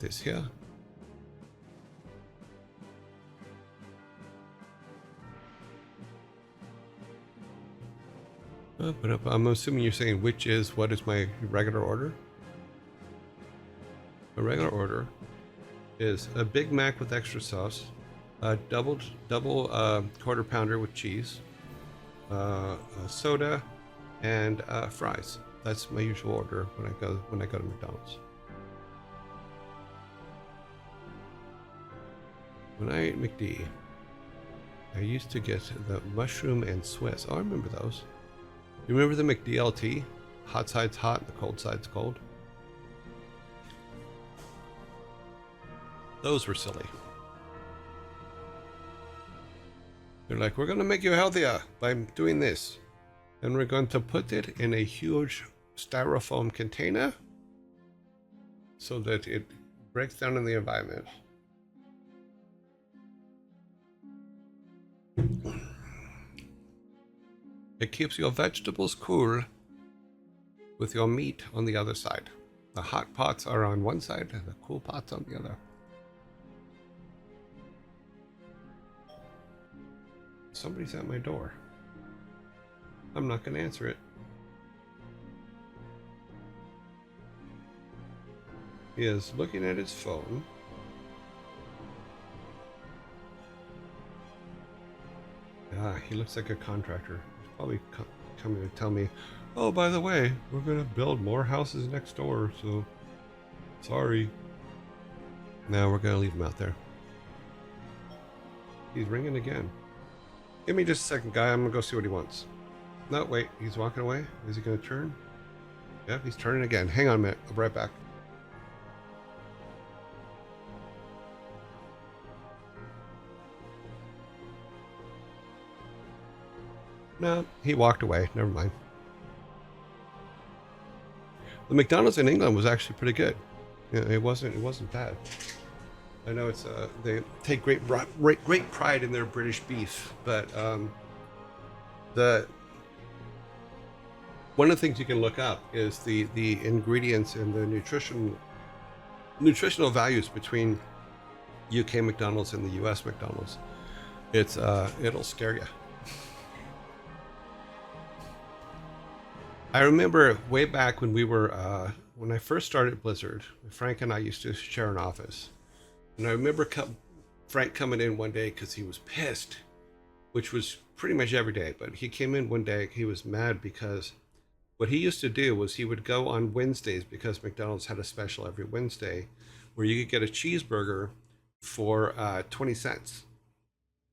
this here. But I'm assuming you're saying which is what is my regular order? A regular order is a Big Mac with extra sauce, a double quarter pounder with cheese, a soda, and fries. That's my usual order when I go to McDonald's. When I ate McD, I used to get the mushroom and Swiss. Oh, I remember those. You remember the McDLT? Hot side's hot and the cold side's cold. Those were silly. They're like, we're going to make you healthier by doing this. And we're going to put it in a huge styrofoam container so that it breaks down in the environment. It keeps your vegetables cool with your meat on the other side. The hot pots are on one side and the cool pots on the other. Somebody's at my door. I'm not going to answer it. He is looking at his phone. Ah, he looks like a contractor. He's probably coming to tell me, oh, by the way, we're going to build more houses next door, so sorry. No, we're going to leave him out there. He's ringing again. Give me just a second, guy. I'm going to go see what he wants. No, wait. He's walking away. Is he going to turn? Yep, he's turning again. Hang on a minute. I'll be right back. No, he walked away. Never mind. The McDonald's in England was actually pretty good. Yeah, it wasn't bad. I know it's they take great pride in their British beef, but the one of the things you can look up is the ingredients and the nutritional values between UK McDonald's and the US McDonald's. It's it'll scare you. I remember way back when we were when I first started Blizzard, Frank and I used to share an office. And I remember Frank coming in one day because he was pissed, which was pretty much every day. But he came in one day, he was mad because what he used to do was he would go on Wednesdays, because McDonald's had a special every Wednesday where you could get a cheeseburger for 20 cents.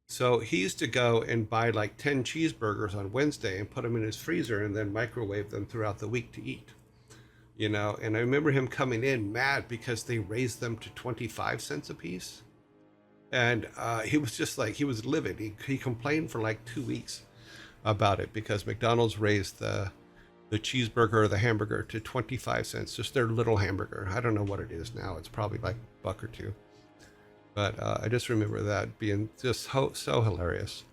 So he used to go and buy like 10 cheeseburgers on Wednesday and put them in his freezer and then microwave them throughout the week to eat. You know, and I remember him coming in mad because they raised them to 25 cents a piece. And he was just like, he was livid. He complained for like 2 weeks about it because McDonald's raised the cheeseburger or the hamburger to 25 cents, just their little hamburger. I don't know what it is now. It's probably like a buck or two. But I just remember that being just so hilarious.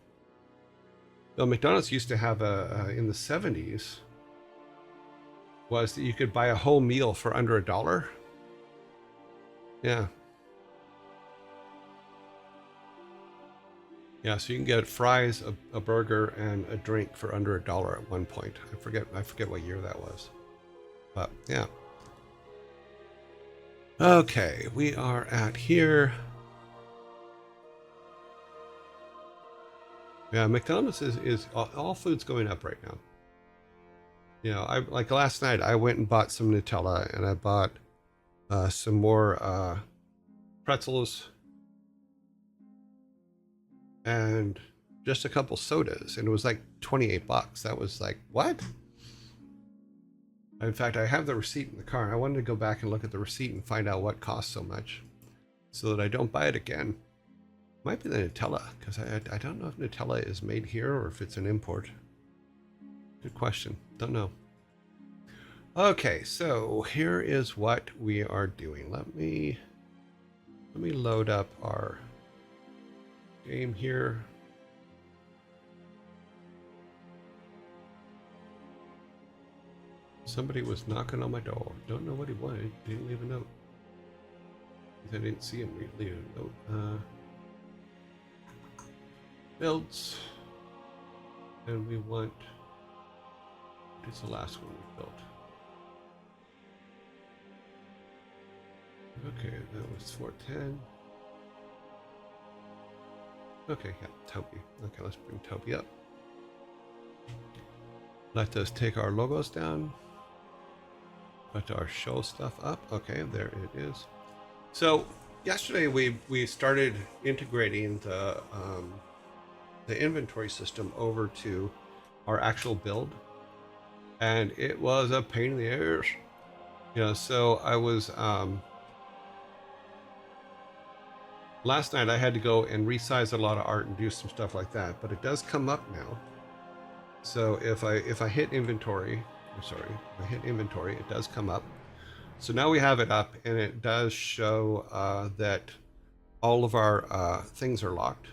Well, McDonald's used to have in the 70s, was that you could buy a whole meal for under $1. Yeah. Yeah, so you can get fries, a burger, and a drink for under $1 at one point. I forget what year that was. But yeah. Okay, we are at here. Yeah, McDonald's is all food's going up right now. You know, I like last night I went and bought some Nutella and I bought some more pretzels and just a couple sodas, and it was like $28. That was like, what? In fact, I have the receipt in the car. I wanted to go back and look at the receipt and find out what cost so much so that I don't buy it again. Might be the Nutella, because I don't know if Nutella is made here or if it's an import. Good question. Don't know. Okay, so here is what we are doing. Let me load up our game here. Somebody was knocking on my door. Don't know what he wanted. Didn't leave a note. I didn't see him leave a note. Builds. And we want, it's the last one we built. Okay, that was 410. Okay, yeah, Toby. Okay, let's bring Toby up. Let us take our logos down. Put our show stuff up. Okay, there it is. So yesterday we started integrating the inventory system over to our actual build, and it was a pain in the ass. You know, so I was last night I had to go and resize a lot of art and do some stuff like that, but it does come up now. So if I hit inventory, if I hit inventory, it does come up. So now we have it up, and it does show that all of our things are locked.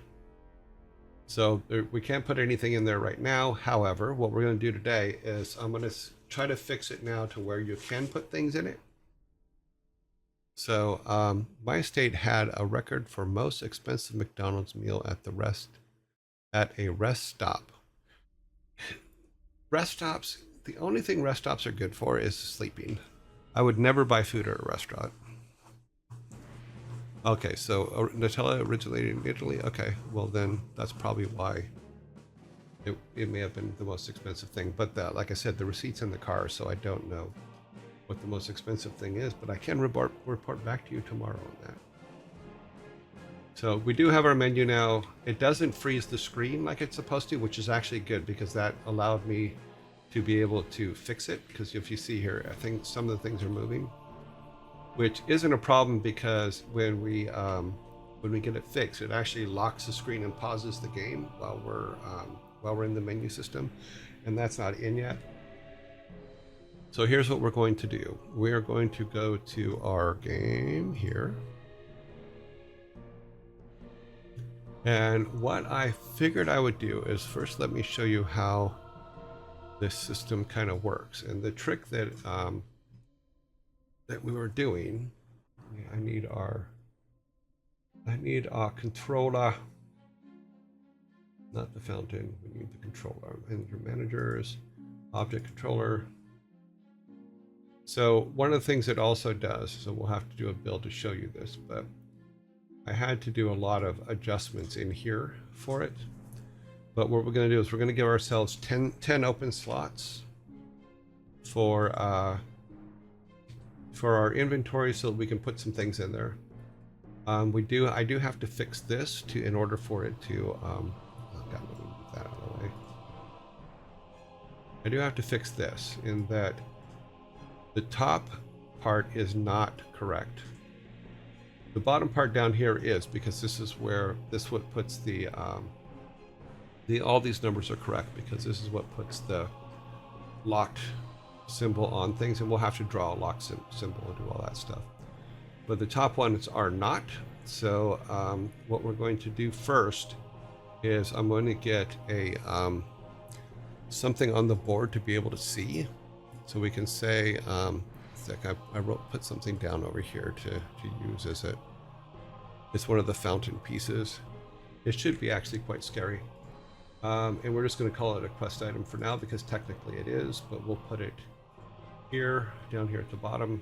So we can't put anything in there right now. However, what we're going to do today is I'm going to try to fix it now to where you can put things in it. So my estate had a record for most expensive McDonald's meal at a rest stop. Rest stops, the only thing rest stops are good for is sleeping. I would never buy food at a restaurant. Okay, so Nutella originated in Italy. Okay, well then that's probably why it may have been the most expensive thing. But like I said, the receipt's in the car, so I don't know what the most expensive thing is. But I can report back to you tomorrow on that. So we do have our menu now. It doesn't freeze the screen like it's supposed to, which is actually good because that allowed me to be able to fix it. Because if you see here, I think some of the things are moving, which isn't a problem because when we get it fixed, it actually locks the screen and pauses the game while we're in the menu system, and that's not in yet. So here's what we're going to do. We are going to go to our game here. And what I figured I would do is first let me show you how this system kind of works. And the trick that we were doing, I need our controller, not the fountain, we need the controller. And your managers, object controller. So one of the things it also does, so we'll have to do a build to show you this, but I had to do a lot of adjustments in here for it. But what we're going to do is we're going to give ourselves 10 open slots for our inventory so that we can put some things in there. I do have to fix this in order for it to oh God, let me move that out of the way. I do have to fix this in that the top part is not correct. The bottom part down here is, because this is what puts all these numbers are correct, because this is what puts the locked symbol on things, and we'll have to draw a lock symbol and do all that stuff. But the top ones are not. So what we're going to do first is I'm going to get a something on the board to be able to see, so we can say I put something down over here to use as it's one of the fountain pieces. It should be actually quite scary. And we're just going to call it a quest item for now because technically it is, but we'll put it here, down here at the bottom.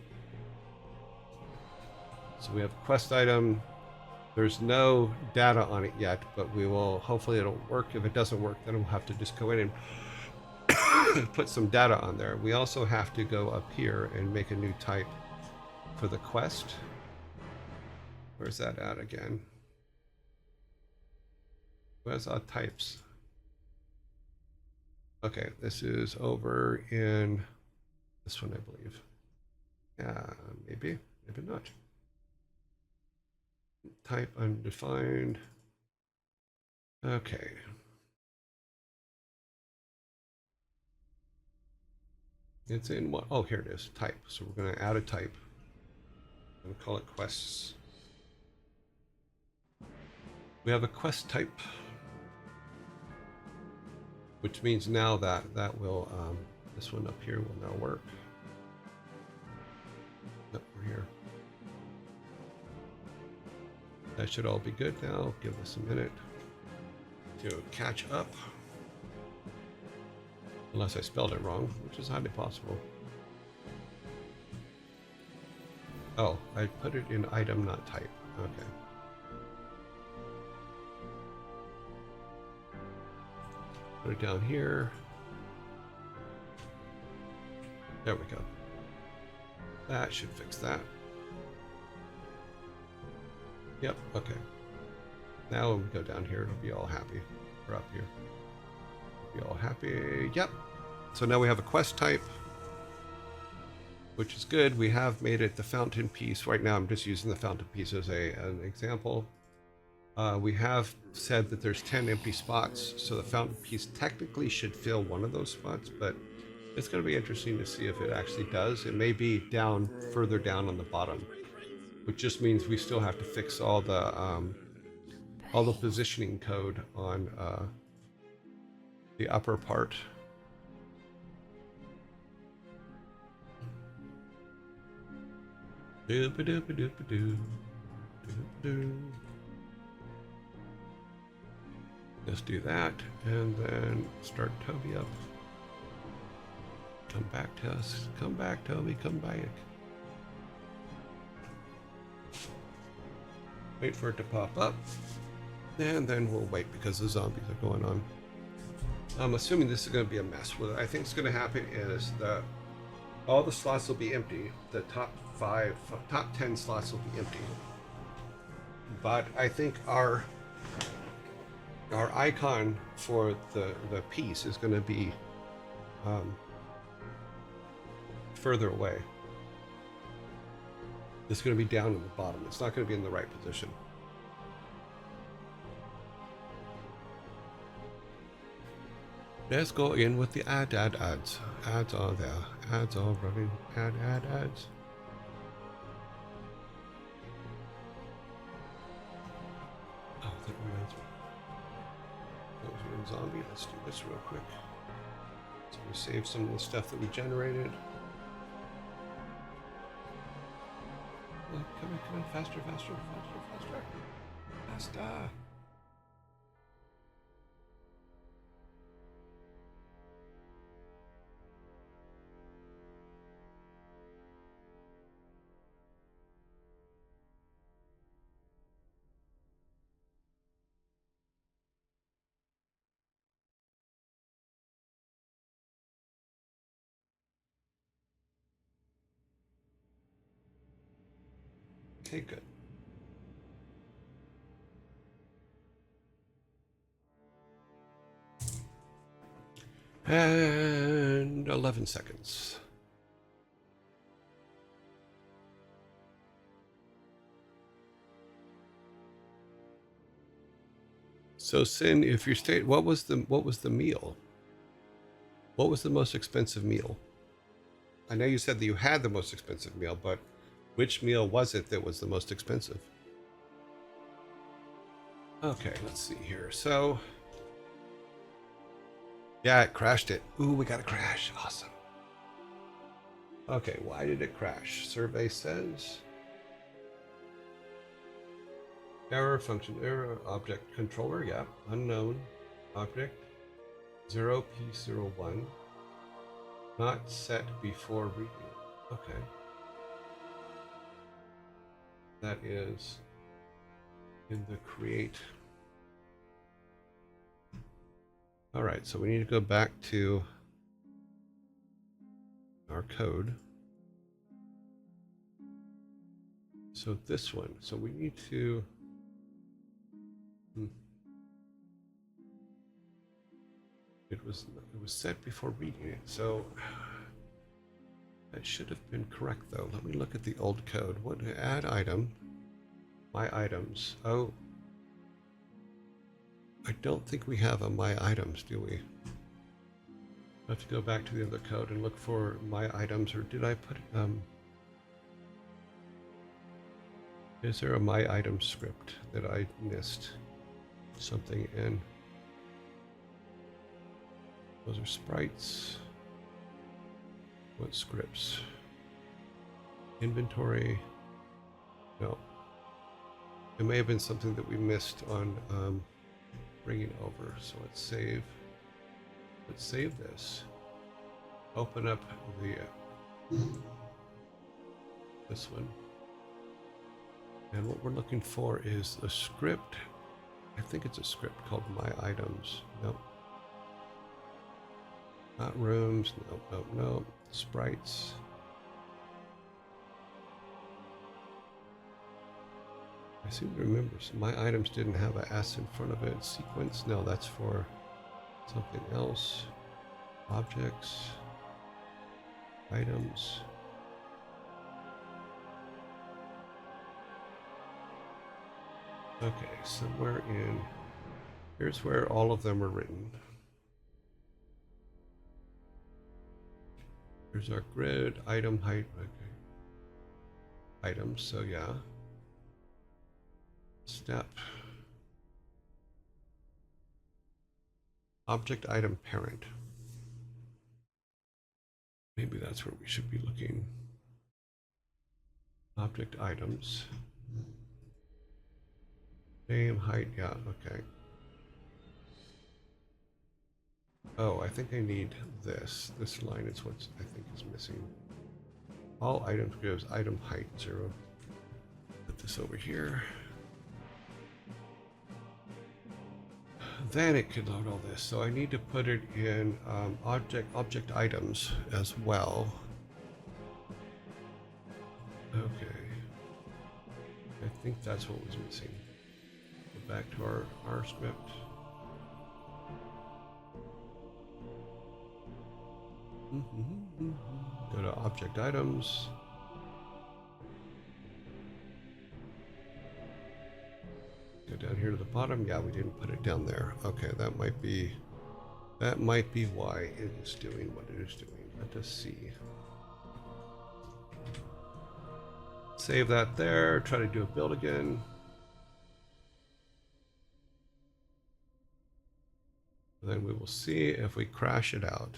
So we have a quest item. There's no data on it yet, but we will, hopefully it'll work. If it doesn't work, then we'll have to just go in and put some data on there. We also have to go up here and make a new type for the quest. Where's that at again? Where's our types? Okay, this is over in this one, I believe. Yeah, maybe not. Type undefined. Okay. It's in what? Oh, here it is, type. So we're going to add a type. I'm going to call it quests. We have a quest type, which means now that will, this one up here will now work. Nope, we're here. That should all be good now. Give us a minute to catch up. Unless I spelled it wrong, which is highly possible. Oh, I put it in item, not type. Okay. Put it down here. There we go. That should fix that. Yep, okay. Now when we go down here, it'll be all happy. We're up here. Be all happy. Yep. So now we have a quest type, which is good. We have made it the fountain piece. Right now I'm just using the fountain piece as an example. We have said that there's 10 empty spots, so the fountain piece technically should fill one of those spots, but it's going to be interesting to see if it actually does. It may be down further down on the bottom, which just means we still have to fix all the positioning code on the upper part. Let's do that, and then start Toby up. Come back to us. Come back, Toby. Come back. Wait for it to pop up, and then we'll wait because the zombies are going on. I'm assuming this is going to be a mess. What I think is going to happen is that all the slots will be empty. The top 10 slots will be empty. But I think our icon for the piece is going to be further away. It's going to be down in the bottom. It's not going to be in the right position. Let's go in with the ads. Ads are there. Ads are running. Ads. Oh, that reminds me. That was one zombie. Let's do this real quick. So we save some of the stuff that we generated. Come on, faster. Okay, good. And 11 seconds. So Sin, if you state what was the meal? What was the most expensive meal? I know you said that you had the most expensive meal, but which meal was it that was the most expensive? Okay, let's see here. So yeah, it crashed it. Ooh, we got a crash. Awesome. Okay, why did it crash? Survey says error function, error object controller. Yeah, unknown object 0p01 not set before reading. Okay, that is in the create. All right, so we need to go back to our code. So this one, so we need to it was set before reading it, so that should have been correct though. Let me look at the old code. What, add item, my items. Oh, I don't think we have a my items, do we? I have to go back to the other code and look for my items, or did I put is there a my item script that I missed something in? Those are sprites. What scripts? Inventory. No. It may have been something that we missed on bringing over. So let's save. Let's save this. Open up the this one. And what we're looking for is a script. I think it's a script called My Items. Nope. Not rooms. Nope, nope, nope. Sprites. I seem to remember My Items didn't have an S in front of it. Sequence. No, that's for something else. Objects. Items. Okay, somewhere in here's where all of them are written. Here's our grid, item height, okay. Items, so yeah. Step. Object item parent. Maybe that's where we should be looking. Object items. Name, height, yeah, okay. Oh, I think I need this. This line is what I think is missing. All items gives item height 0. Put this over here. Then it could load all this. So I need to put it in object items as well. Okay. I think that's what was missing. Go back to our script. Go to object items. Go down here to the bottom. Yeah, we didn't put it down there. Okay, that might be why it is doing what it is doing. Let us see. Save that there. Try to do a build again. Then we will see if we crash it out.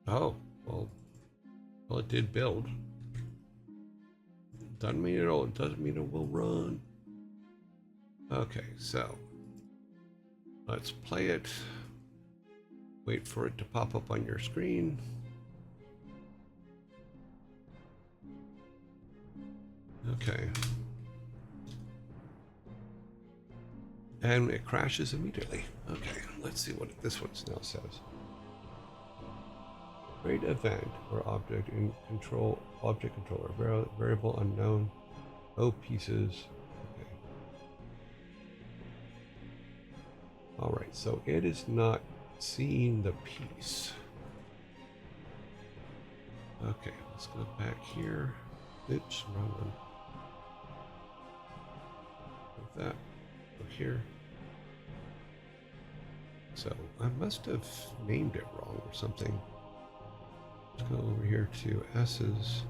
Oh, well, it did build. Doesn't mean it will run. Okay, so let's play it. Wait for it to pop up on your screen. Okay. And it crashes immediately. Okay, let's see what this one now says. Create event or object in control, object controller, variable unknown, O pieces. Okay. All right, so it is not seeing the piece. Okay, let's go back here. Oops, wrong one. Like that. Go here. So I must have named it wrong or something. Let's go over here to S's.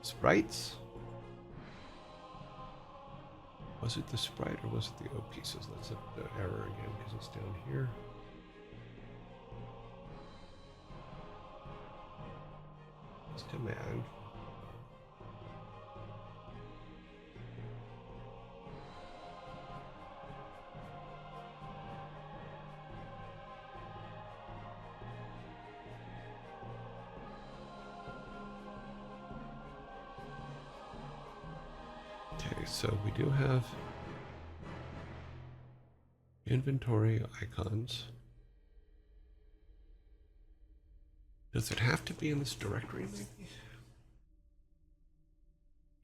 Sprites? Was it the sprite or was it the O pieces? Let's look at the error again because it's down here. It's command. Okay, so we do have inventory icons. Does it have to be in this directory, maybe?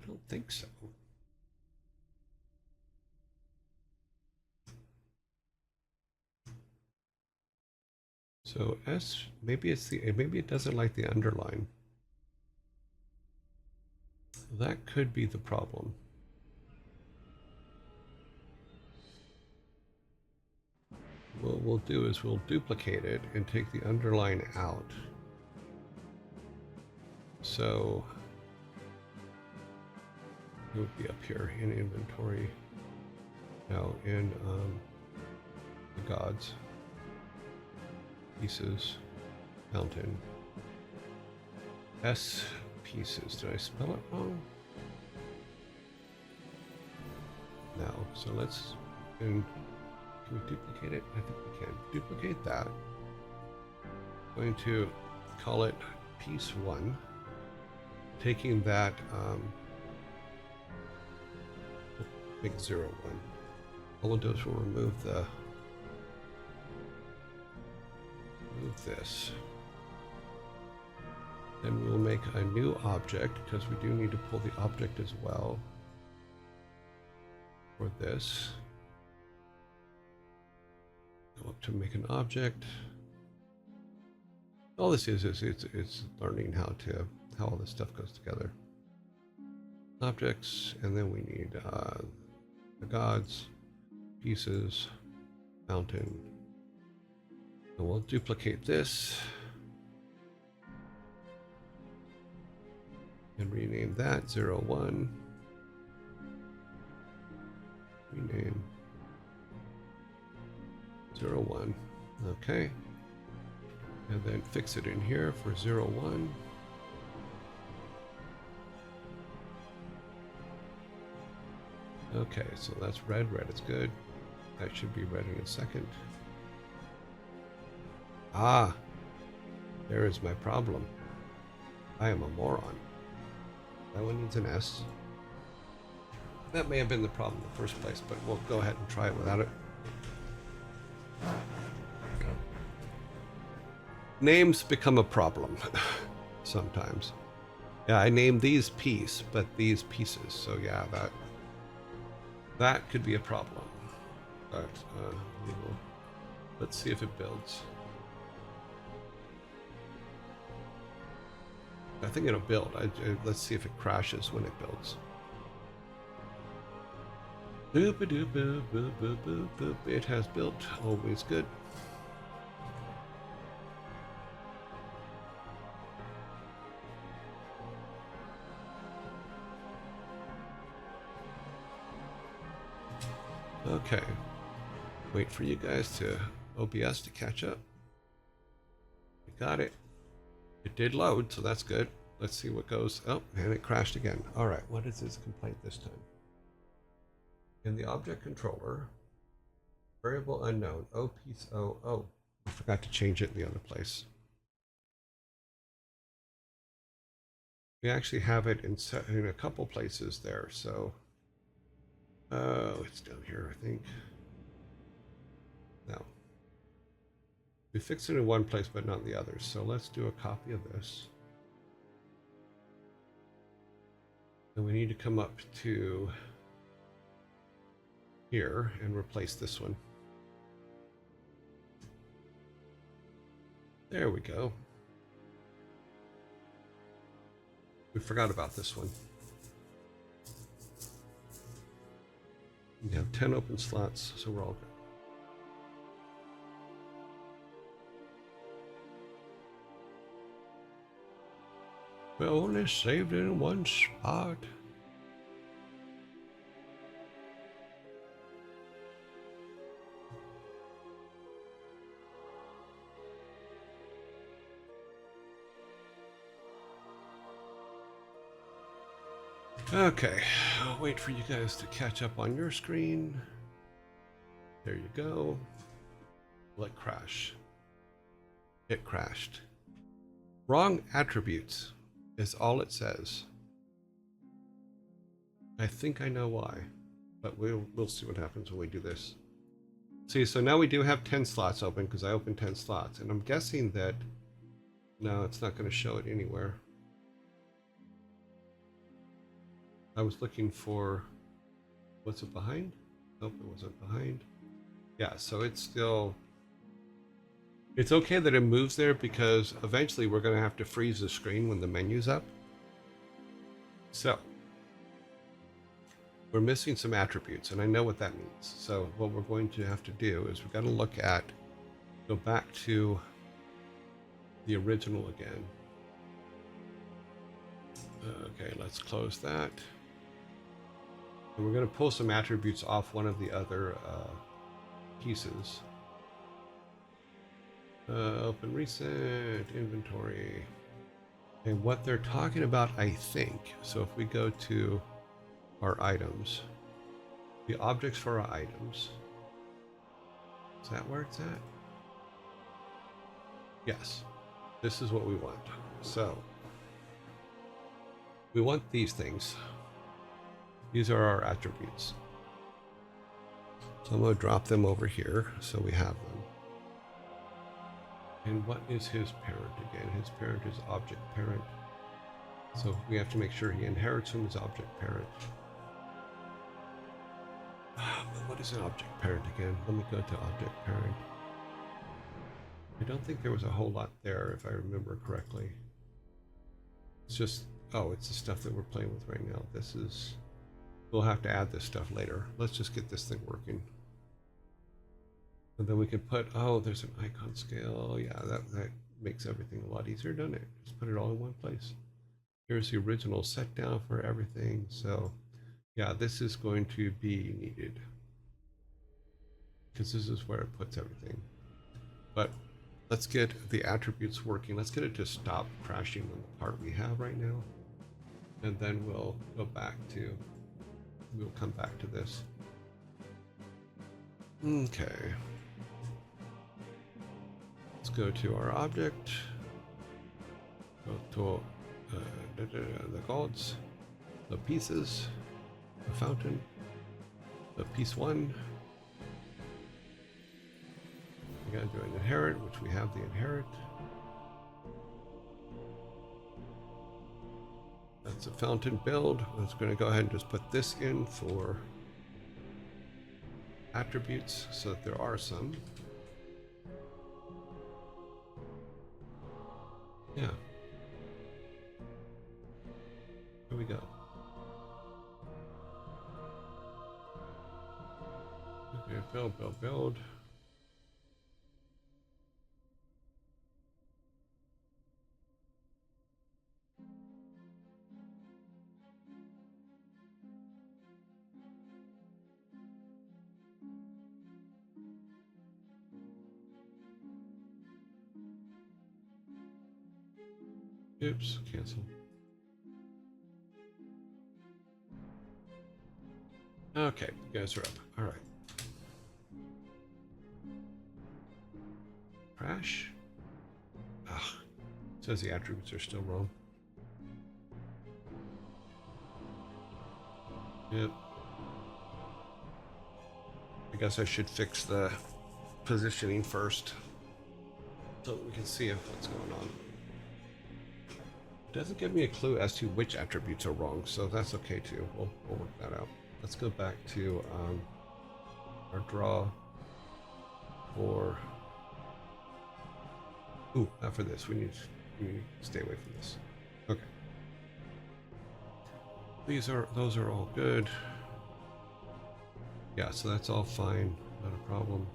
I don't think so. So S, maybe it doesn't like the underline. That could be the problem. What we'll do is we'll duplicate it and take the underline out. So it would be up here in inventory. Now in the gods, pieces, mountain, S pieces. Did I spell it wrong? No. So let's, and can we duplicate it? I think we can duplicate that. I'm going to call it piece 1. Taking that, make 0, 1. All of those will remove this. Then we'll make a new object because we do need to pull the object as well for this. Go up to make an object. All this is it's learning how all this stuff goes together. Objects, and then we need the gods, pieces, mountain. And we'll duplicate this and rename that 0, 1. Rename 0, 1. Okay. And then fix it in here for 0, 1. Okay, so that's red. Red is good. That should be red in a second. Ah, there is my problem. I am a moron. That one needs an S. That may have been the problem in the first place, but we'll go ahead and try it without it. Names become a problem sometimes. Yeah, I named these piece, but these pieces. So yeah, that could be a problem. But let's see if it builds. I think it'll build. Let's see if it crashes when it builds. It has built. Always good. Okay. Wait for you guys to OBS to catch up. We got it. It did load, so that's good. Let's see what goes. Oh, and it crashed again. All right, what is its complaint this time? In the object controller, variable unknown, O piece O. Oh, I forgot to change it in the other place. We actually have it in a couple places there, so. Oh, it's down here, I think. No. We fixed it in one place, but not in the others. So let's do a copy of this. And we need to come up to here and replace this one. There we go. We forgot about this one. We have 10 open slots, so we're all good. We only saved it in one spot. Okay, I'll wait for you guys to catch up on your screen. There you go. Let crash. It crashed. Wrong attributes is all it says. I think I know why, but we'll see what happens when we do this. See, so now we do have 10 slots open because I opened 10 slots, and I'm guessing that no, it's not going to show it anywhere. I was looking for, what's it behind? Nope, it wasn't behind. Yeah, so it's still, it's okay that it moves there because eventually we're going to have to freeze the screen when the menu's up. So we're missing some attributes, and I know what that means. So what we're going to have to do is we've got to look at, go back to the original again. Okay, let's close that. And we're going to pull some attributes off one of the other pieces. Open recent inventory. And what they're talking about, I think, so if we go to our items, the objects for our items, is that where it's at? Yes, this is what we want. So we want these things. These are our attributes. So I'm going to drop them over here so we have them. And what is his parent again? His parent is object parent. So we have to make sure he inherits from his object parent. But what is an object parent again? Let me go to object parent. I don't think there was a whole lot there if I remember correctly. It's just, oh, it's the stuff that we're playing with right now. This is, we'll have to add this stuff later. Let's just get this thing working. And then we can put, oh, there's an icon scale. Yeah, that makes everything a lot easier, doesn't it? Just put it all in one place. Here's the original set down for everything. So yeah, this is going to be needed because this is where it puts everything. But let's get the attributes working. Let's get it to stop crashing on the part we have right now. And then we'll go back to, we'll come back to this. Okay. Let's go to our object, go to the gods, the pieces, the fountain, the piece one. We gotta do an inherit, which we have the inherit. That's a fountain build. I'm just gonna go ahead and just put this in for attributes so that there are some. Yeah. Here we go. Okay, build. Oops, cancel. Okay, you guys are up. All right. Crash. Ah, says the attributes are still wrong. Yep. I guess I should fix the positioning first so we can see what's going on. It doesn't give me a clue as to which attributes are wrong, so that's okay too. We'll work that out. Let's go back to our draw for. Ooh, not for this. We need to stay away from this. Okay. Those are all good. Yeah, so that's all fine. Not a problem.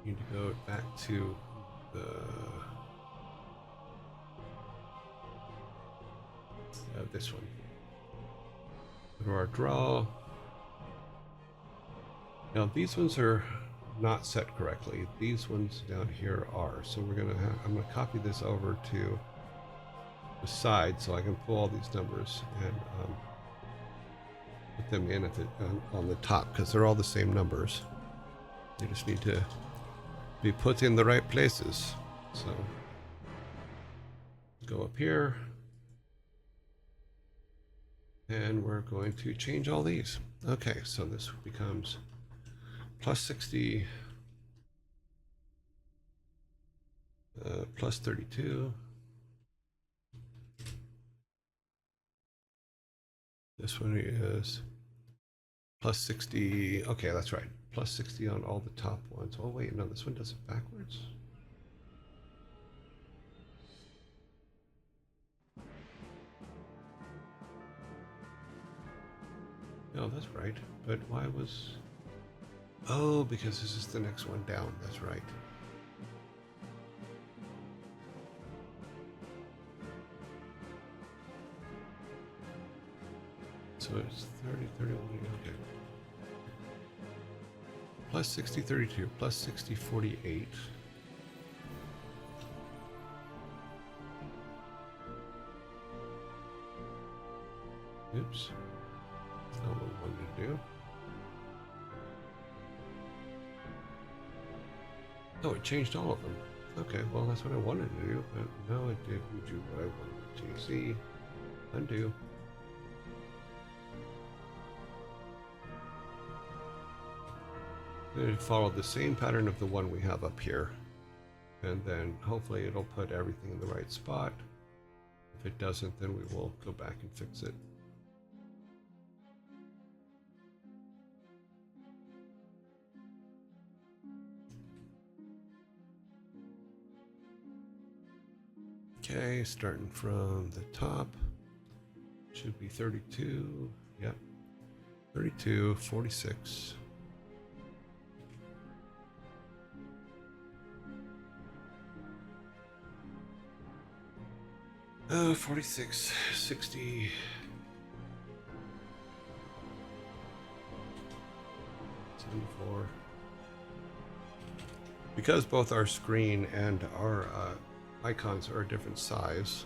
Need to go back to the this one. Go to our draw. Now these ones are not set correctly. These ones down here are. So we're gonna I'm gonna copy this over to the side so I can pull all these numbers and put them in at the on the top because they're all the same numbers. They just need to be put in the right places. So go up here. And we're going to change all these. Okay, so this becomes plus 60, plus 32. This one is plus 60. Okay, that's right. Plus 60 on all the top ones. Oh, wait, no, this one does it backwards. No, that's right. But why was... Oh, because this is the next one down. That's right. So it's 30, 31, okay. Plus 60, 32, plus 60, 48. Oops. That's not what we wanted to do. Oh, it changed all of them. Okay, well, that's what I wanted to do, but no, it didn't do what I wanted to see. Undo. It followed the same pattern of the one we have up here. And then hopefully it'll put everything in the right spot. If it doesn't, then we will go back and fix it. Okay, starting from the top. Should be 32. Yep. 32, 46. 46, 60. 74. Because both our screen and our icons are a different size,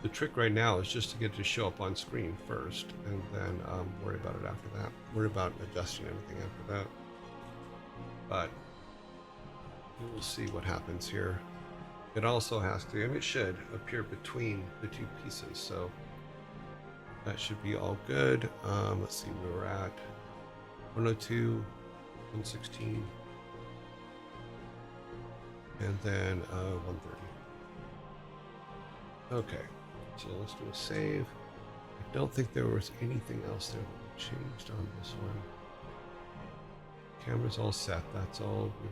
the trick right now is just to get it to show up on screen first, and then worry about it after that. Worry about adjusting everything after that. But we will see what happens here. It also has to, and it should, appear between the two pieces, so that should be all good. Let's see, where we're at 102, 116, and then 130. Okay, so let's do a save. I don't think there was anything else that changed on this one. Camera's all set, that's all. We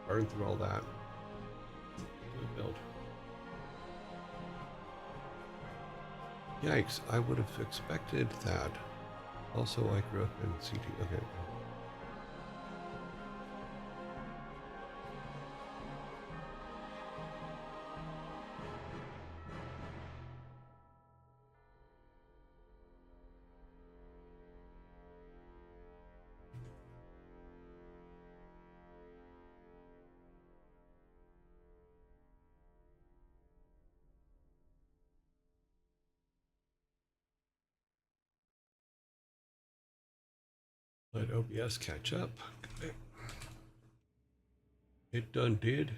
burned through all that. Build. Yikes, I would have expected that. Also, I grew up in CT. Okay. Let OBS catch up. Okay. It done did.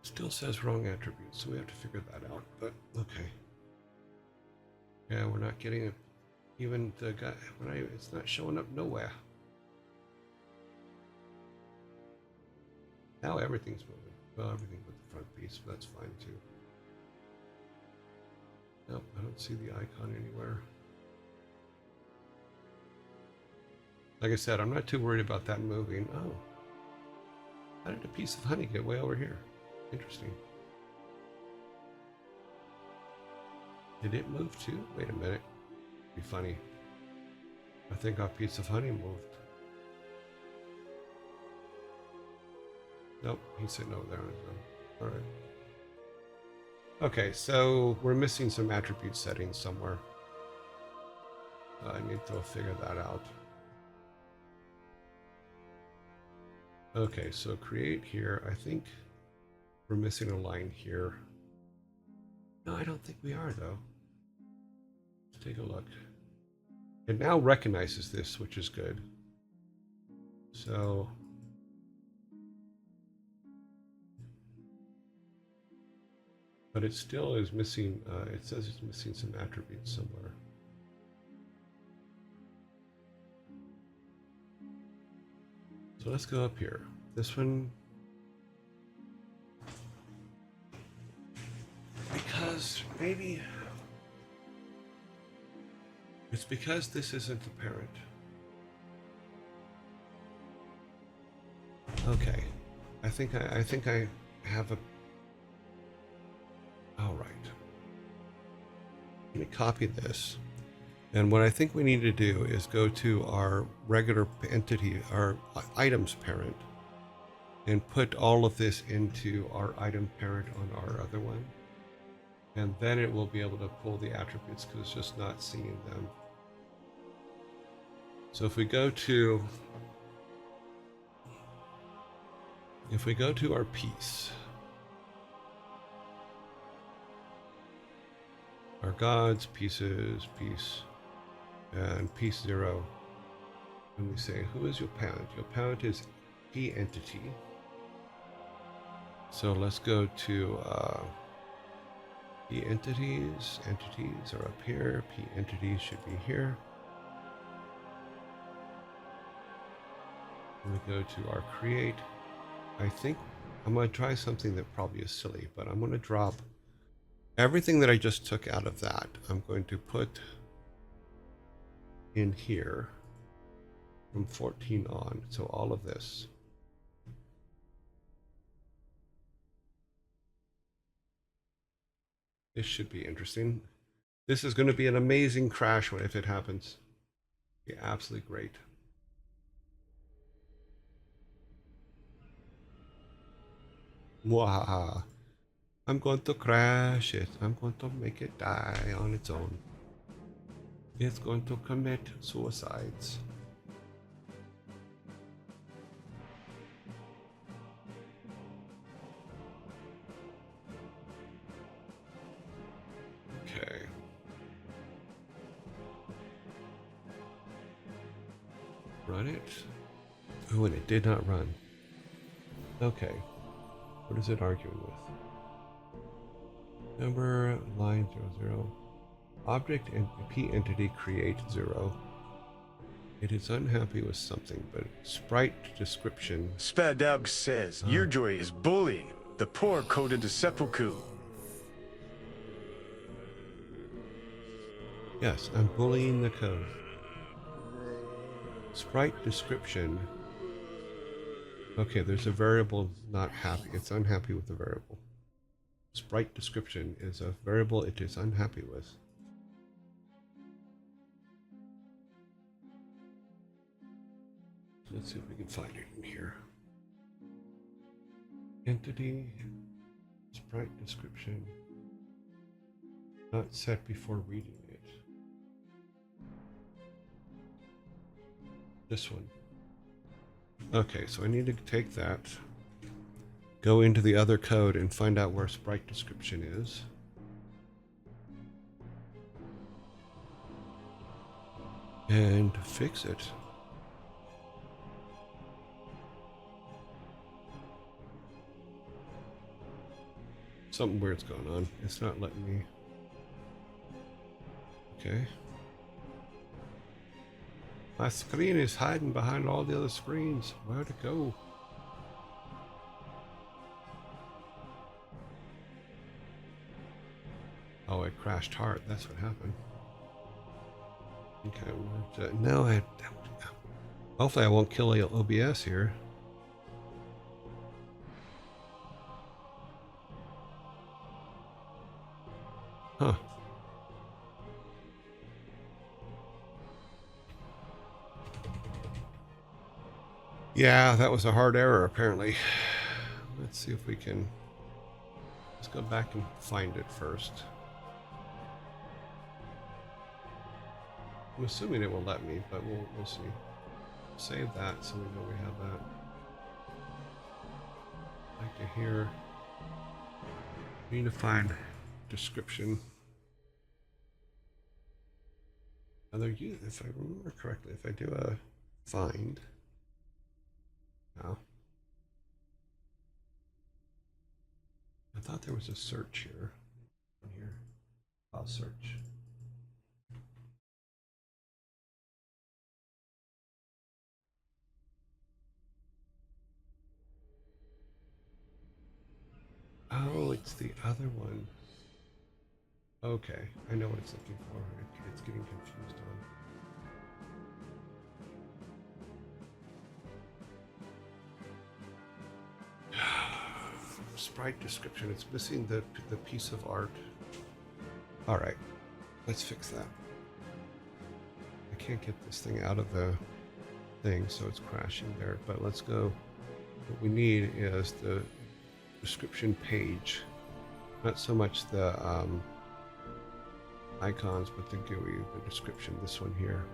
Still says wrong attributes, so we have to figure that out, but okay. Yeah, we're not getting it. Even the guy, it's not showing up nowhere. Now everything's moving. Well, everything but the front piece, but that's fine too. Nope, I don't see the icon anywhere. Like I said, I'm not too worried about that moving. Oh, how did a piece of honey get way over here? Interesting. Did it move too? Wait a minute. Be funny. I think our piece of honey moved. Nope, he's sitting over there on his own. All right. Okay, so we're missing some attribute settings somewhere. I need to figure that out. Okay, so create here. I think we're missing a line here. No, I don't think we are, though. Let's take a look. It now recognizes this, which is good. So but it still is missing, it says it's missing some attributes somewhere. So let's go up here. This one, because maybe it's because this isn't the parent. Okay, I think I have a. All right. Let me copy this. And what I think we need to do is go to our regular entity, our items parent, and put all of this into our item parent on our other one. And then it will be able to pull the attributes because it's just not seeing them. So if we go to our piece, Our gods, pieces, piece, and piece 0. And we say, who is your parent? Your parent is P entity. So let's go to P entities. Entities are up here. P entities should be here. And we go to our create. I think I'm going to try something that probably is silly, but I'm going to drop everything that I just took out of that. I'm going to put in here from 14 on. So all of this. This should be interesting. This is going to be an amazing crash if it happens. Be absolutely great. Mwahaha. I'm going to crash it. I'm going to make it die on its own. It's going to commit suicides. Okay. Run it. Oh, and it did not run. Okay. What is it arguing with? Number line 00. Object and P entity create 0. It is unhappy with something, but sprite description. Spadug says Yurjoy is bullying the poor code into seppuku. Yes, I'm bullying the code. Sprite description. Okay, there's a variable not happy. It's unhappy with the variable. Sprite description is a variable it is unhappy with. Let's see if we can find it in here. Entity, sprite description, not set before reading it. This one. Okay, so I need to take that, go into the other code and find out where sprite description is. And fix it. Something weird's going on. It's not letting me. Okay. My screen is hiding behind all the other screens. Where'd it go? Oh, it crashed hard. That's what happened. Okay. No, hopefully I won't kill OBS here. Huh. Yeah, that was a hard error, apparently. Let's see if we can... Let's go back and find it first. I'm assuming it will let me, but we'll see. Save that so we know we have that. Back to here. We need to find description. If I remember correctly, if I do a find, now I thought there was a search here. I'll search. Oh, it's the other one. Okay, I know what it's looking for. It's getting confused on. Sprite description. It's missing the piece of art. All right, let's fix that. I can't get this thing out of the thing, so it's crashing there. But let's go. What we need is the description page, not so much the icons, but the GUI, the description, this one here,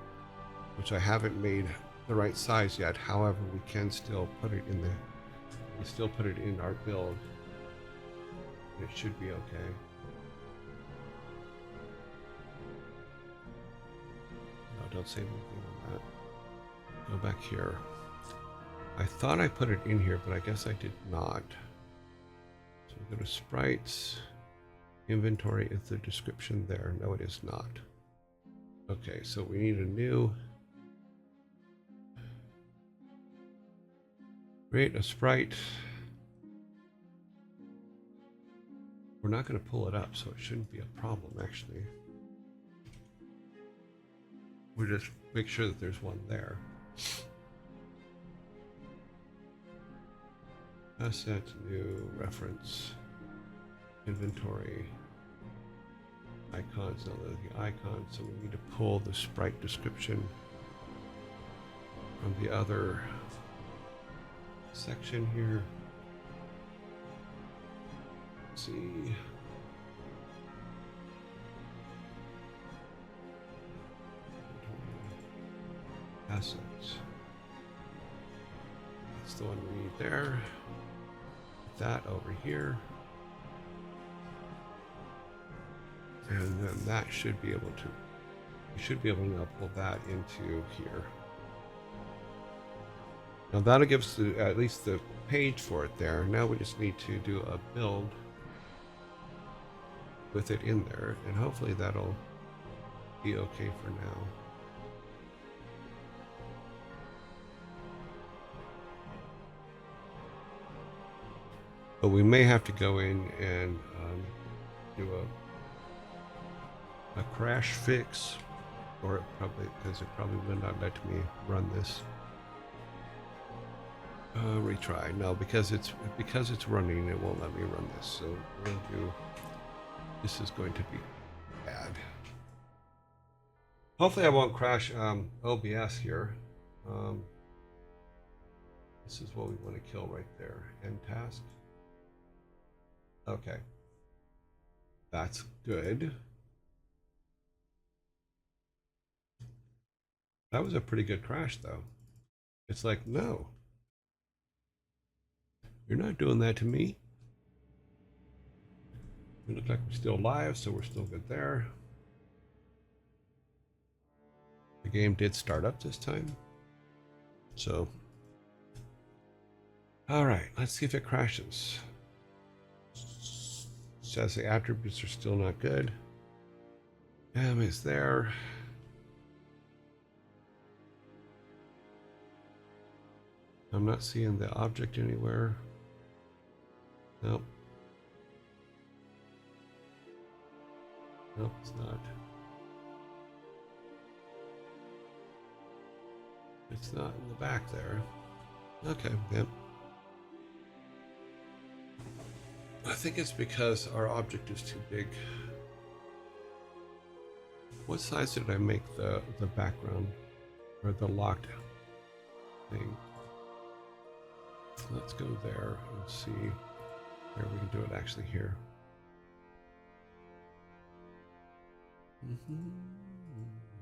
which I haven't made the right size yet. However, we can still put it in our build. It should be okay. don't save anything on that. Go back here. I thought I put it in here, but I guess I did not. So we go to sprites. Inventory, is the description there? No, it is not. Okay, so we need a new. Create a sprite. We're not going to pull it up, so it shouldn't be a problem, actually. We just make sure that there's one there. Asset, new, reference, inventory, icons, now the icons, so we need to pull the sprite description from the other section here. Let's see. Assets. That's the one we need there. Put that over here. And then that should be able to, you should be able to now pull that into here. Now that'll give us at least the page for it there. Now we just need to do a build with it in there, and hopefully that'll be okay for now. But we may have to go in and do a crash fix, or it probably, because it probably will not let me run this. Retry. No, because it's running, it won't let me run this. So we're going to do. This is going to be bad. Hopefully, I won't crash OBS here. This is what we want to kill right there. End task. Okay. That's good. That was a pretty good crash, though. It's like, no. You're not doing that to me. We look like we're still live, so we're still good there. The game did start up this time. So, all right, let's see if it crashes. Says the attributes are still not good. M is there. I'm not seeing the object anywhere. Nope. Nope, it's not. It's not in the back there. Okay, yep. I think it's because our object is too big. What size did I make the background or the locked thing? Let's go there and see where we can do it actually here.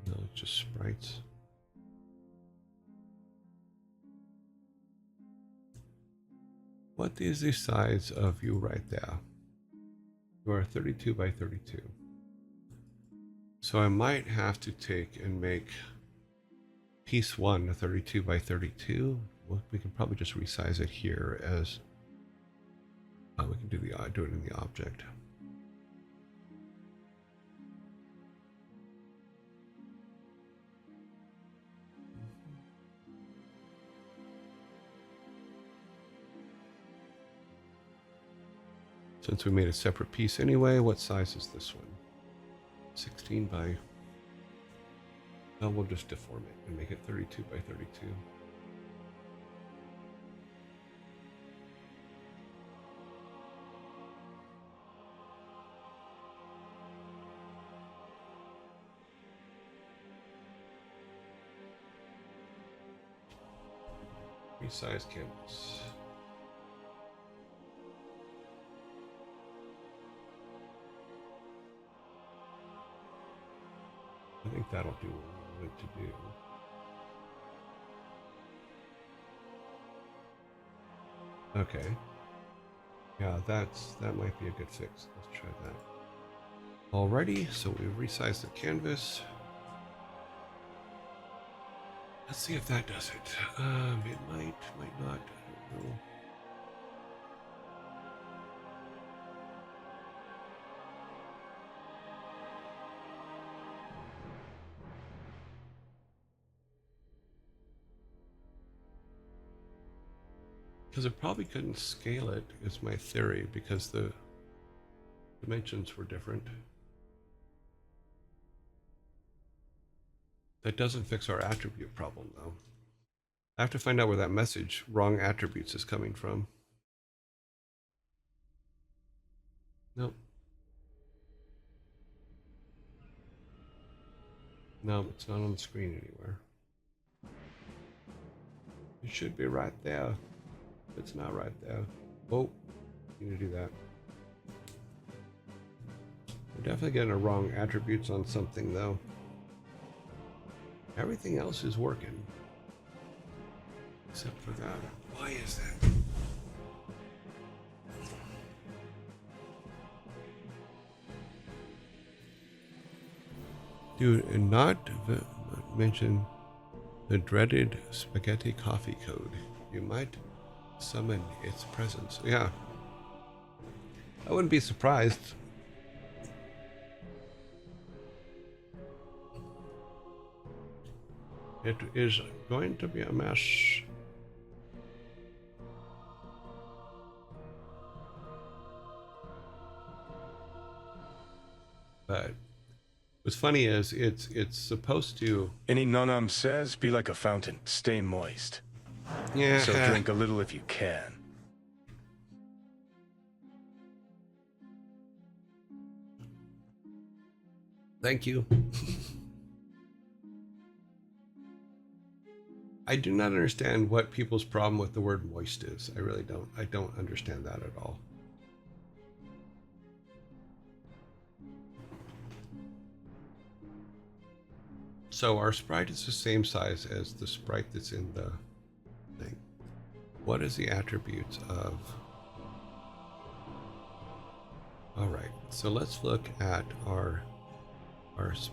No, it's just sprites. What is the size of you right there? You are 32 by 32. So I might have to take and make piece 1 a 32 by 32. Well, we can probably just resize it here as we can do it in the object. Since we made a separate piece anyway, what size is this one? 16 by... No, we'll just deform it and make it 32 by 32. Resize canvas. I think that'll do what we want it to do. Okay. Yeah, that might be a good fix. Let's try that. Alrighty, so we resized the canvas. Let's see if that does it. It might not. I don't know. Because it probably couldn't scale it, is my theory, because the dimensions were different. That doesn't fix our attribute problem, though. I have to find out where that message, wrong attributes, is coming from. Nope. No, it's not on the screen anywhere. It should be right there. It's not right there. Oh, need to do that. We're definitely getting a wrong attributes on something, though. Everything else is working. Except for that. Why is that? Dude, and not mention the dreaded spaghetti coffee code. You might summon its presence. Yeah. I wouldn't be surprised. It is going to be a mess. But what's funny is it's supposed to. Any nonam says, be like a fountain, stay moist. Yeah. So drink a little if you can. Thank you. I do not understand what people's problem with the word moist is. I really don't. I don't understand that at all. So our sprite is the same size as the sprite that's in the thing. What is the attributes of... All right, so let's look at our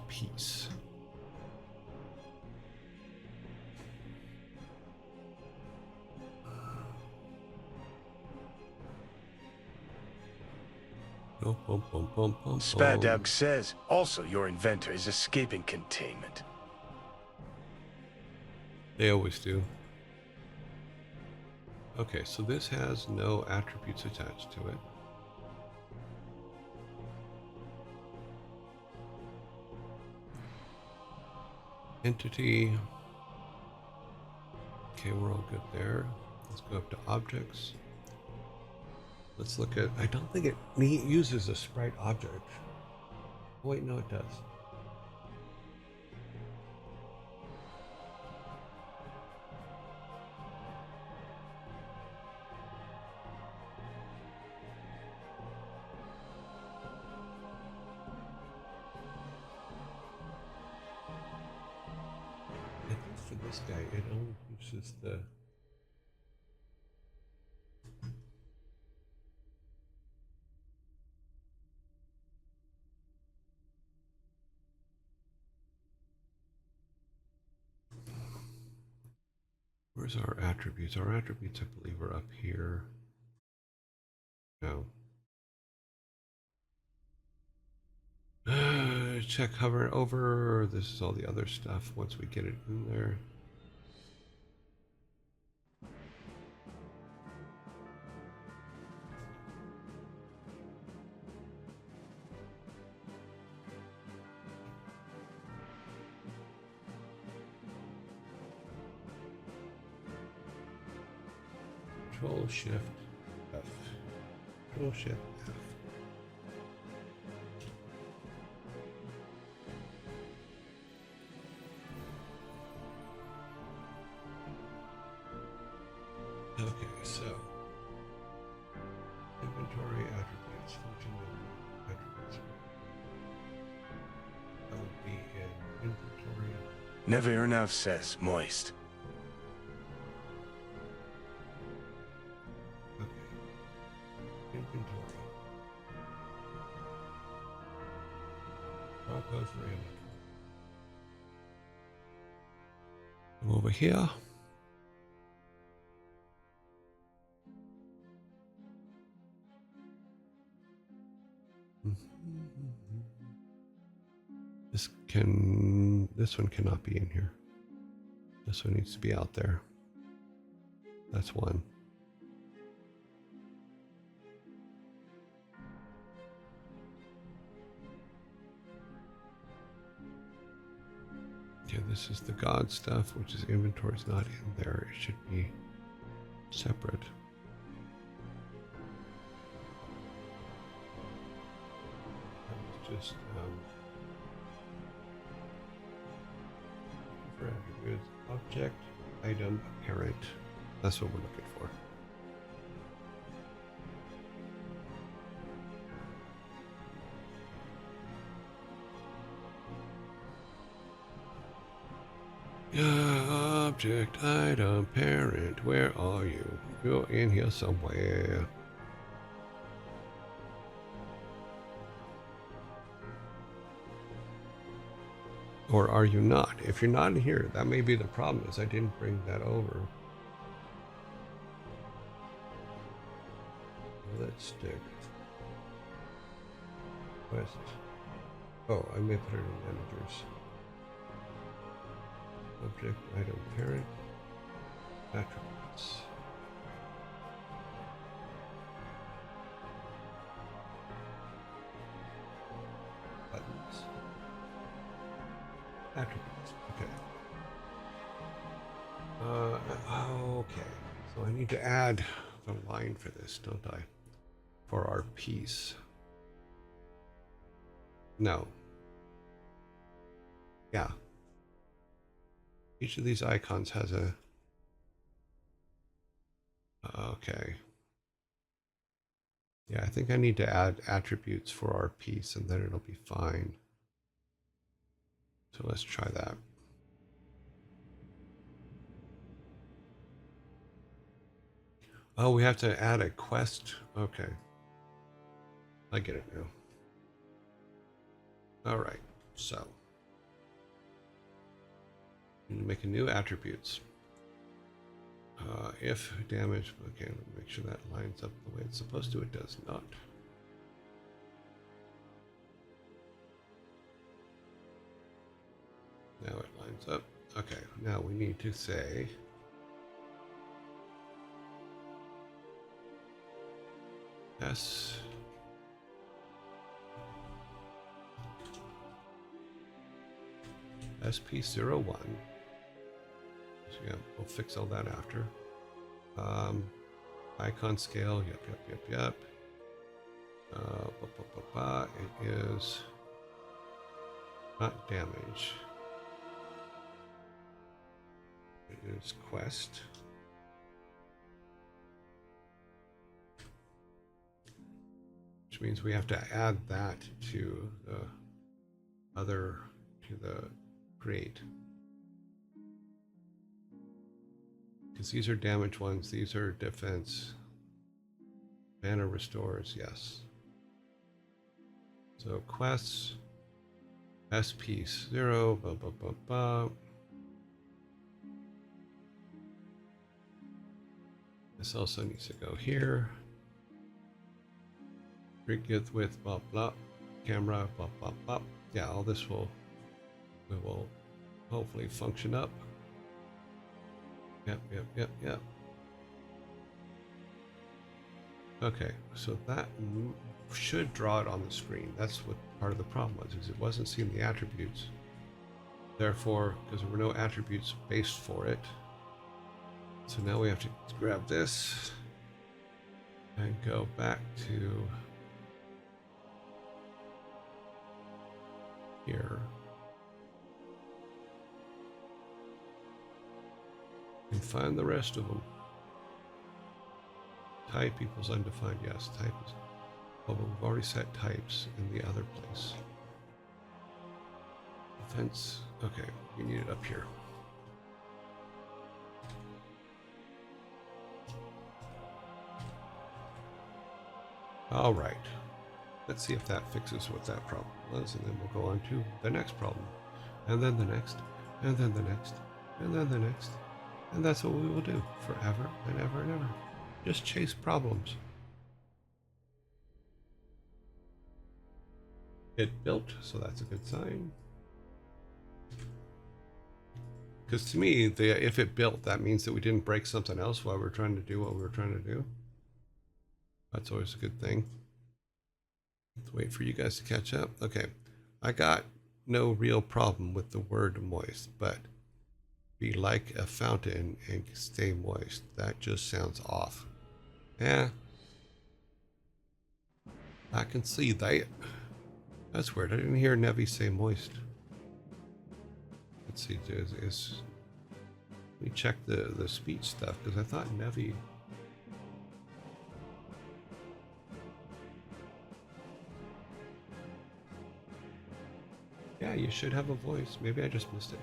piece. Spadab says also your inventor is escaping containment. They always do. Okay, so this has no attributes attached to it. Entity. Okay, we're all good there. Let's go up to objects. Let's look at, I don't think it uses a sprite object. Oh, wait, no, it does. I think for this guy, it only uses the... Where's our attributes? Our attributes, I believe, are up here. No. Check hover over. This is all the other stuff once we get it in there. Control Shift F. Control Shift F. Okay, so inventory attributes, function attributes. That would be in inventory. Nevernav says moist. Okay. Inventory. Compose random. Come over here. This one cannot be in here. This one needs to be out there. That's one. Okay, this is the God stuff, which is inventory is not in there. It should be separate. Just for attributes, object, item, parent. That's what we're looking for. Object, item, parent. Where are you? You're in here somewhere. Or are you not? If you're not in here, that may be the problem, is I didn't bring that over. Let's stick. Quest. Oh, I may put it in managers. Object, item, parent, attributes. Buttons. Attributes. Okay. Okay. So I need to add the line for this, don't I? For our piece. No. Yeah. Each of these icons has a... Okay. Yeah, I think I need to add attributes for our piece and then it'll be fine. So let's try that. Oh, we have to add a quest. Okay. I get it now. All right. So we need to make a new attributes. If damage, okay, let me make sure that lines up the way it's supposed to. It does not. Now it lines up. Okay, now we need to say S SP01. So yeah, we'll fix all that after. Icon scale, yep. It is not damage. It is quest. Which means we have to add that to the create. Because these are damage ones, these are defense. Mana restores, yes. So quests, SP0, This also needs to go here. Get with blah blah, camera blah blah blah. Yeah, all this will hopefully function up. Yep. Okay, so that should draw it on the screen. That's what part of the problem was, is it wasn't seeing the attributes. Therefore, because there were no attributes based for it, so now we have to grab this and go back to here. And find the rest of them. Type equals undefined. Yes, type is. Oh, but we've already set types in the other place. Defense. Okay, we need it up here. All right. Let's see if that fixes what that problem was, and then we'll go on to the next problem, and then the next, and then the next, and then the next. And that's what we will do forever and ever and ever. Just chase problems. It built, so that's a good sign. Because to me, if it built, that means that we didn't break something else while we're trying to do what we were trying to do. That's always a good thing. Let's wait for you guys to catch up. Okay, I got no real problem with the word moist, but be like a fountain and stay moist. That just sounds off. Yeah, I can see that. That's weird. I didn't hear Nevi say moist. Let's see, let me check the speech stuff, because I thought Nevi. Yeah, you should have a voice. Maybe I just missed it.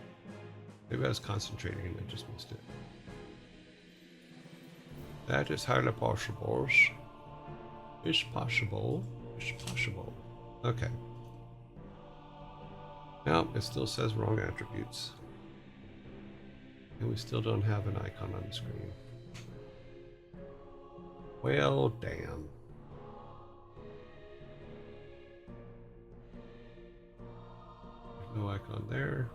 Maybe I was concentrating and I just missed it. That is highly possible. It's possible. It's possible. Okay. No, it still says wrong attributes. And we still don't have an icon on the screen. Well, damn. There's no icon there.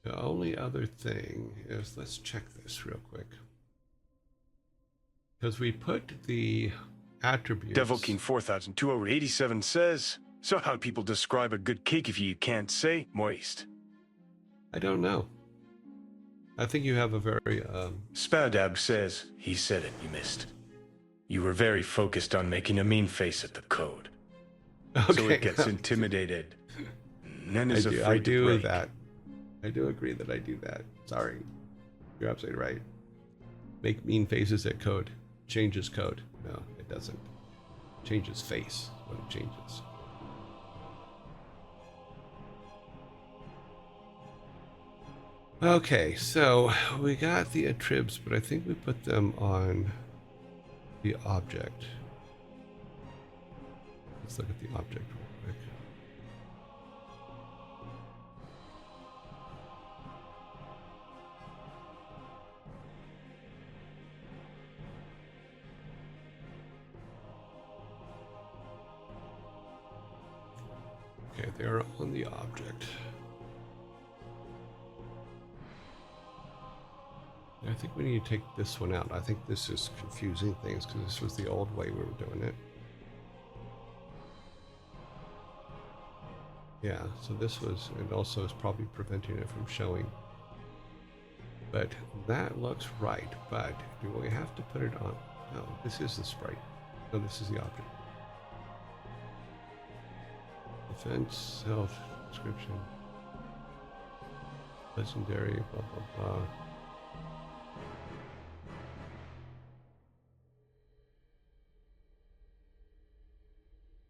The only other thing is, let's check this real quick. Because we put the attributes. Devil King 4287 says, so how do people describe a good cake if you can't say moist? I don't know. I think you have a very Spadab says, he said it, you missed. You were very focused on making a mean face at the code. okay. So it gets intimidated. Nen is afraid I do to break. that. I do agree that I do that. Sorry. You're absolutely right. Make mean faces at code. Changes code. No, it doesn't. Changes face when it changes. Okay, so we got the attributes, but I think we put them on the object. Let's look at the object real quick. Okay, they're on the object. I think we need to take this one out. I think this is confusing things because this was the old way we were doing it. Yeah, so this was, and also is probably preventing it from showing. But that looks right, but do we have to put it on? No, this is the sprite. No, this is the object. Defense, health, description, legendary, blah, blah, blah.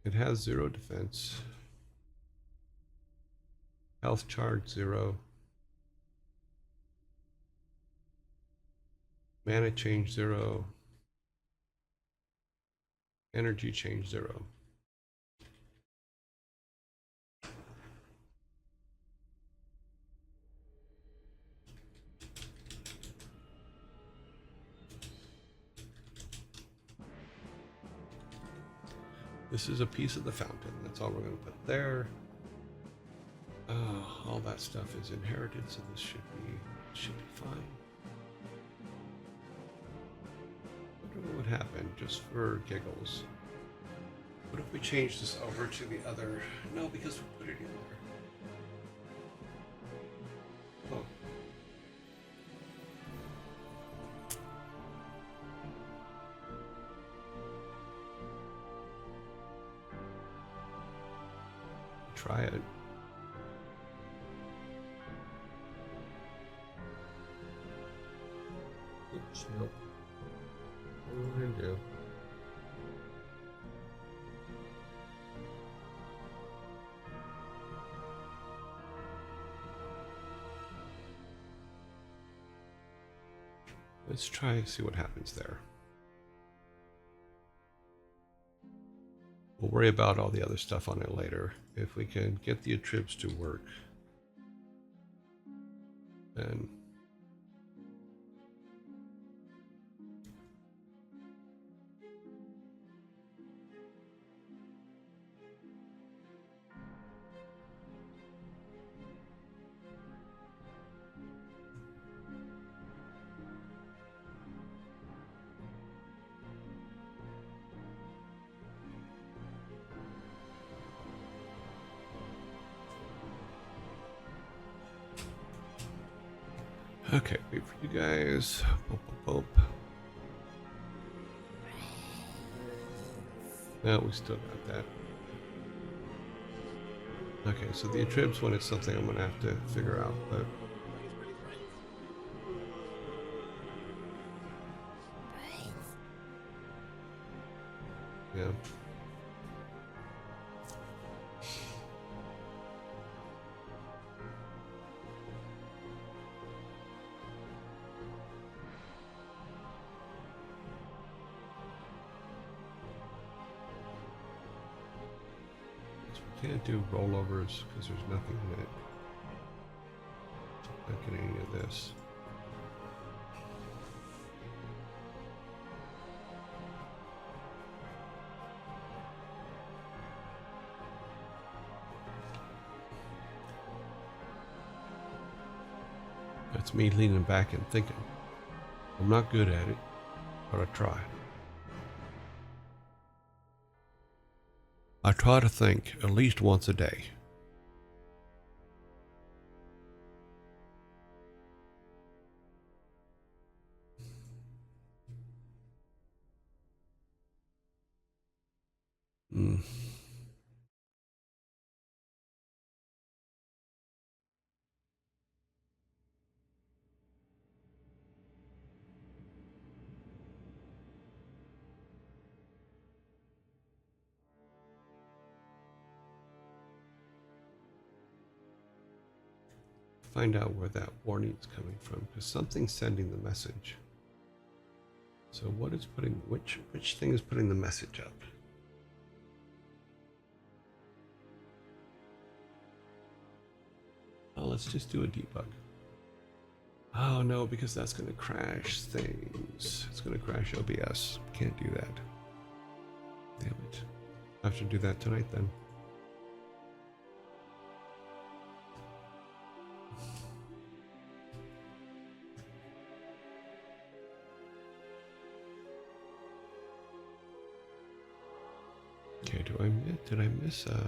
It has 0 defense. Health charge 0. Mana change 0. Energy change 0. This is a piece of the fountain. That's all we're going to put there. All that stuff is inherited, so this should be fine. I don't know what happened, just for giggles. What if we change this over to the other? No, because we put it in there. Oh. Try it. Oops, nope. What are we gonna do? Let's try and see what happens there. We'll worry about all the other stuff on it later. If we can get the tribs to work, then okay, wait for you guys. Boop, boop, boop. No, we still got that. Okay, so the Atribs one is something I'm gonna have to figure out, but yeah. Can't do rollovers because there's nothing in it. Not getting any of this. That's me leaning back and thinking. I'm not good at it, but I try. I try to think at least once a day. Mm. Find out where that warning is coming from, because something's sending the message. So what is putting, which thing is putting the message up? Oh, let's just do a debug. Oh no, because that's going to crash things. It's going to crash OBS. Can't do that. Damn it. I have to do that tonight then. Okay, did I miss a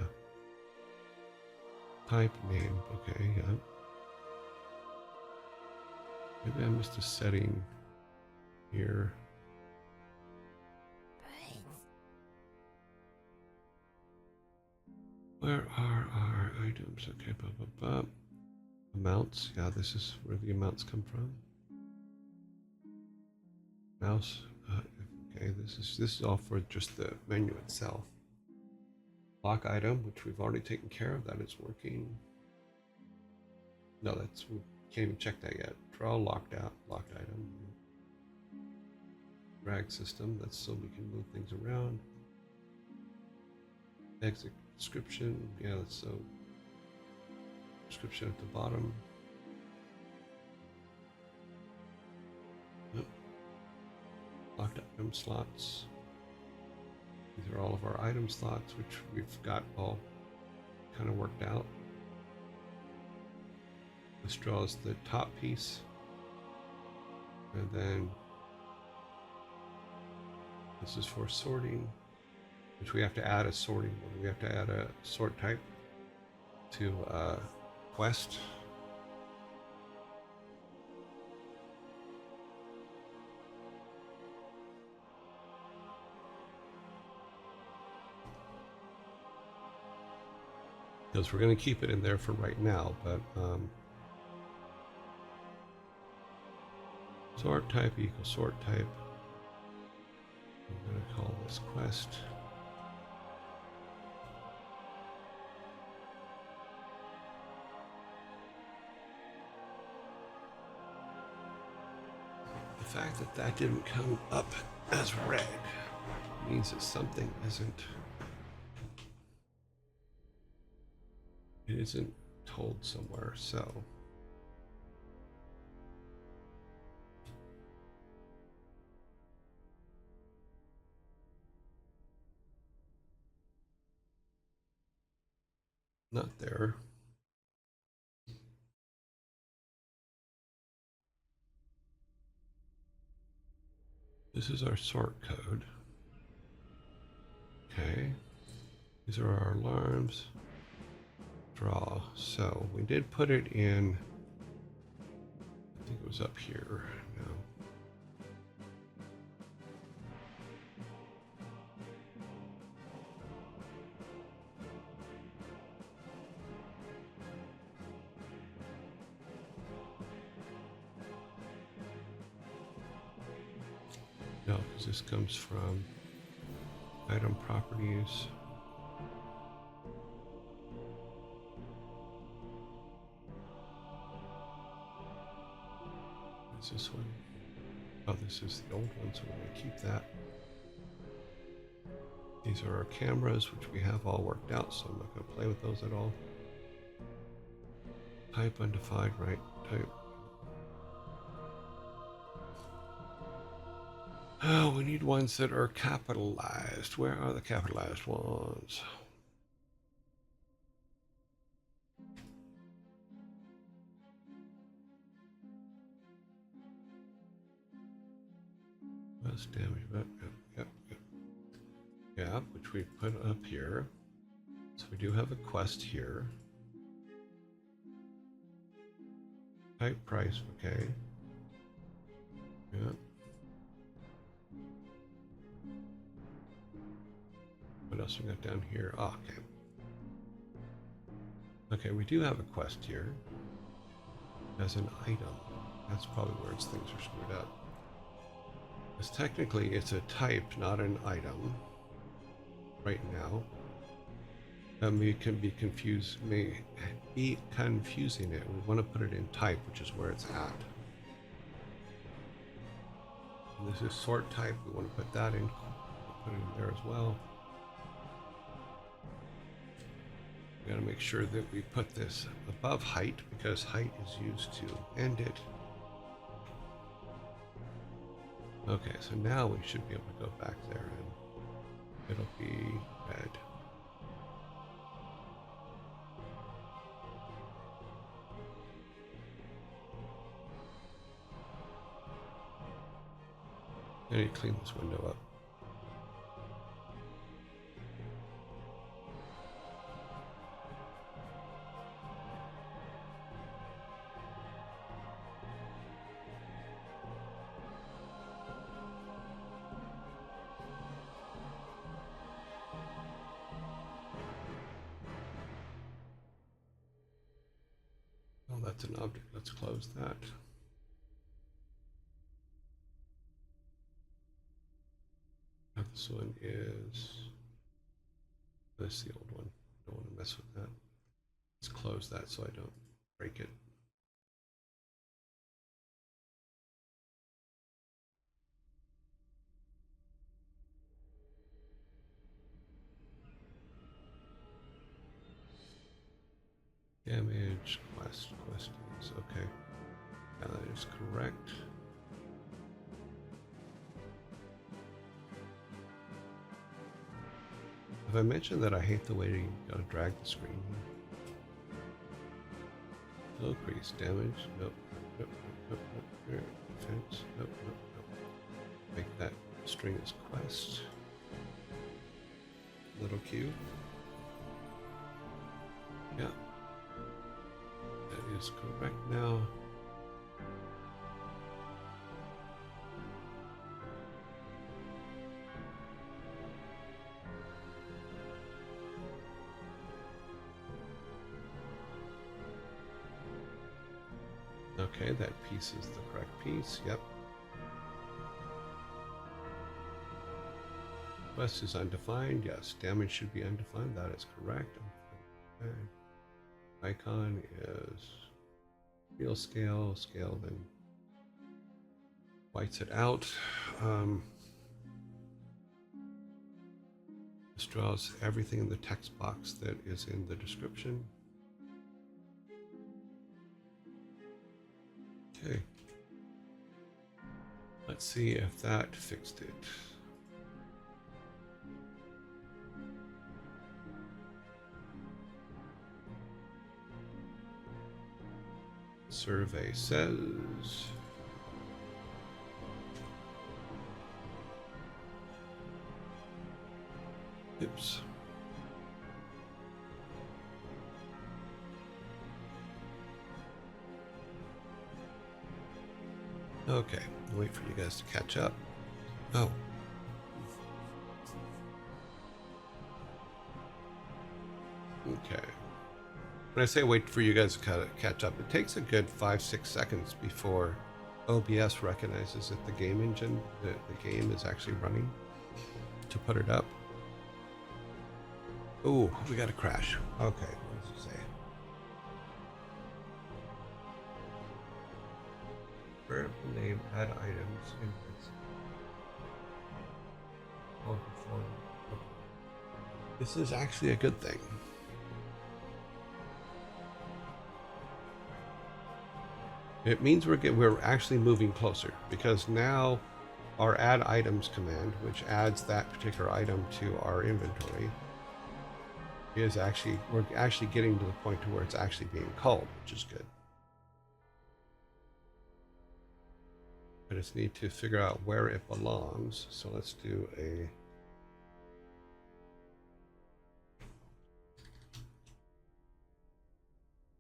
type name? Okay, yeah. Maybe I missed a setting here. Where are our items? Okay, amounts. Yeah, this is where the amounts come from. Mouse. Okay, this is all for just the menu itself. Lock item, which we've already taken care of. That is working. No, we can't even check that yet. Draw locked item. Drag system. That's so we can move things around. Exit description. Yeah, that's so. Description at the bottom. Yep. Locked item slots. These are all of our item slots, which we've got all kind of worked out. This draws the top piece. And then this is for sorting, which we have to add a sorting one. We have to add a sort type to quest. Because we're going to keep it in there for right now, but sort type equals sort type. I'm going to call this quest. The fact that that didn't come up as red means that something isn't It isn't told somewhere, so. Not there. This is our sort code. Okay. These are our alarms. Draw. So we did put it in, I think it was up here. No. No, because this comes from item properties. What's this one? Oh, this is the old one, so we're going to keep that. These are our cameras, which we have all worked out, so I'm not going to play with those at all. Type undefined, right? Type. Oh, we need ones that are capitalized. Where are the capitalized ones? Less damage, but yep. Yeah, which we put up here. So we do have a quest here. Type price, okay. Yeah. What else we got down here? Oh, okay. Okay, we do have a quest here as an item. That's probably where things are screwed up. Because technically it's a type, not an item. Right now. May be confusing it. We want to put it in type, which is where it's at. And this is sort type. We want to put that in. Put it in there as well. We got to make sure that we put this above height because height is used to end it. Okay, so now we should be able to go back there and it'll be red. I need to clean this window up. Oh, that's an object. Let's close that. This one is. This is the old one. Don't want to mess with that. Let's close that so I don't break it. Damage questions. Okay. Yeah, that is correct. Have I mentioned that I hate the way you gotta drag the screen? Increase damage. Nope. Defense. Nope. Make that string as quest. Little Q. Yeah. That is correct now. Okay, that piece is the correct piece. Yep. Quest is undefined. Yes, damage should be undefined. That is correct. Okay. Icon is real scale. Scale then whites it out. This draws everything in the text box that is in the description. Okay. Let's see if that fixed it. Survey says oops. Okay, wait for you guys to catch up. Oh. Okay. When I say wait for you guys to catch up, it takes a good 5-6 seconds before OBS recognizes that the game engine, the game is actually running to put it up. Oh, we got a crash. Okay, what does it say? Variable name, add items, inputs. Oh, before. Okay. This is actually a good thing. It means we're actually moving closer, because now our add items command, which adds that particular item to our inventory, is actually, we're actually getting to the point to where it's actually being called, which is good. I just need to figure out where it belongs. So let's do a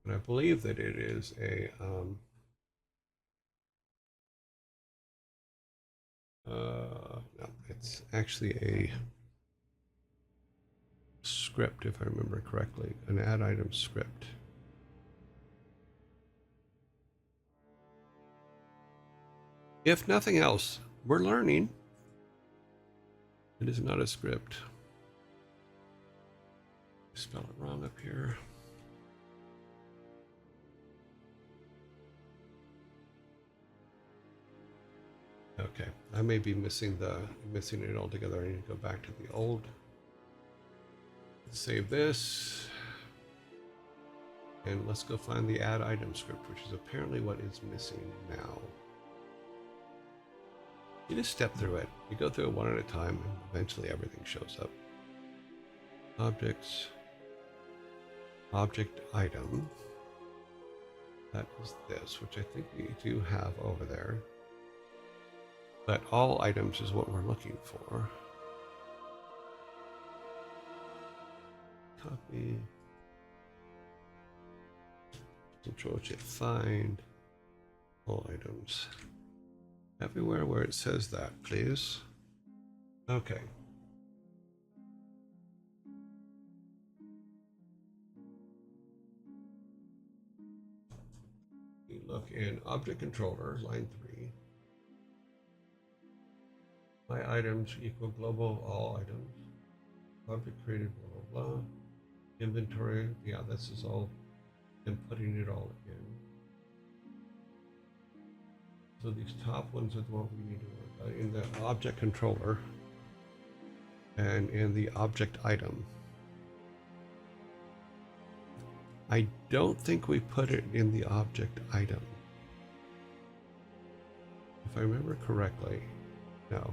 and I believe that it is a no, it's actually a script, if I remember correctly, an add item script. If nothing else, we're learning. It is not a script. Spell it wrong up here. Okay, I may be missing it altogether. I need to go back to the old. Let's save this. And let's go find the add item script, which is apparently what is missing now. You just step through it. You go through it one at a time, and eventually everything shows up. Objects. Object item. That is this, which I think we do have over there. But all items is what we're looking for. Copy. Control-Shift find. All items. Everywhere where it says that, please. Okay. You look in Object Controller, line 3. My items equal global all items. Object created, blah, blah, blah. Inventory, yeah, this is all, and putting it all in. So these top ones are what we need to work on in the object controller and in the object item. I don't think we put it in the object item. If I remember correctly, no.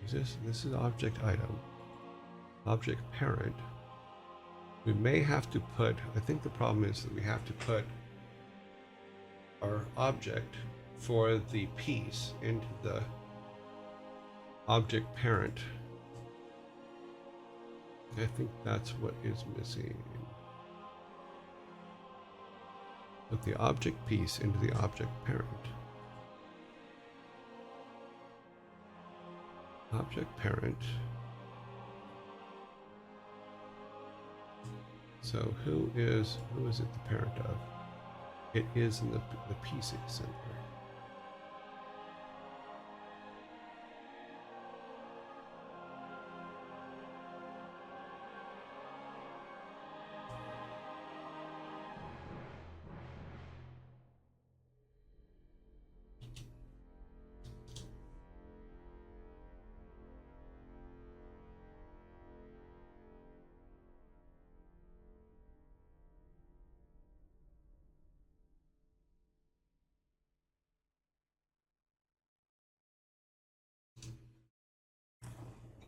This is object item, object parent. We may have to put, I think the problem is that we have to put our object for the piece into the object parent. I think that's what is missing. Put the object piece into the object parent. Object parent. So who is it the parent of? It is in the PC center.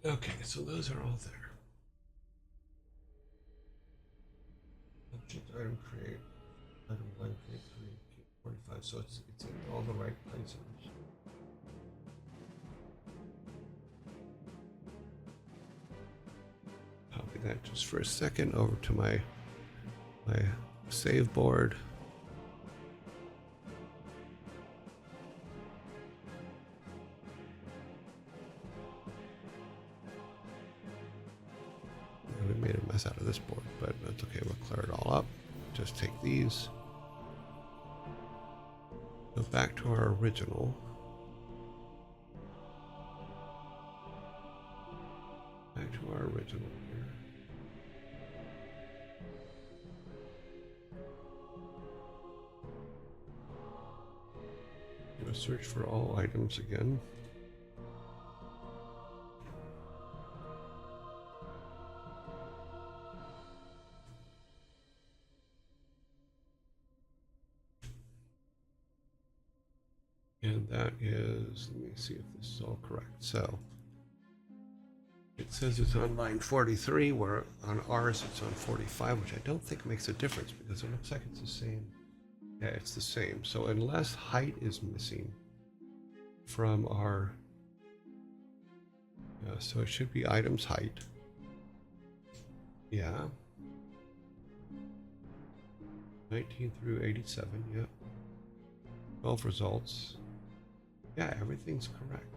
Okay, so those are all there. Object item create. Item 1, create 3, keep 45. So it's in all the right places. Copy that just for a second over to my save board. We made a mess out of this board, but that's okay. We'll clear it all up. Just take these. Go back to our original. Back to our original here. Do a search for all items again. And that is, let me see if this is all correct. So it says it's on line 43, where on ours it's on 45, which I don't think makes a difference because it looks like it's the same. Yeah, it's the same. So unless height is missing from our, so it should be items height. Yeah. 19 through 87, yep. 12 results. Yeah, everything's correct.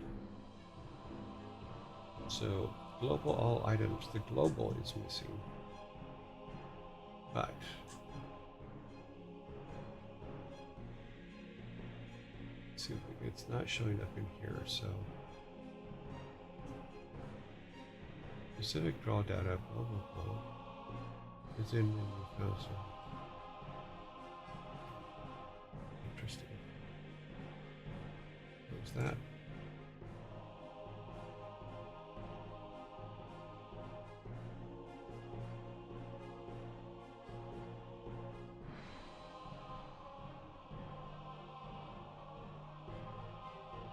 So global all items, the global is missing. But let's see, it's not showing up in here, so specific draw data, blah blah blah, is in menu browser. Interesting. What was that?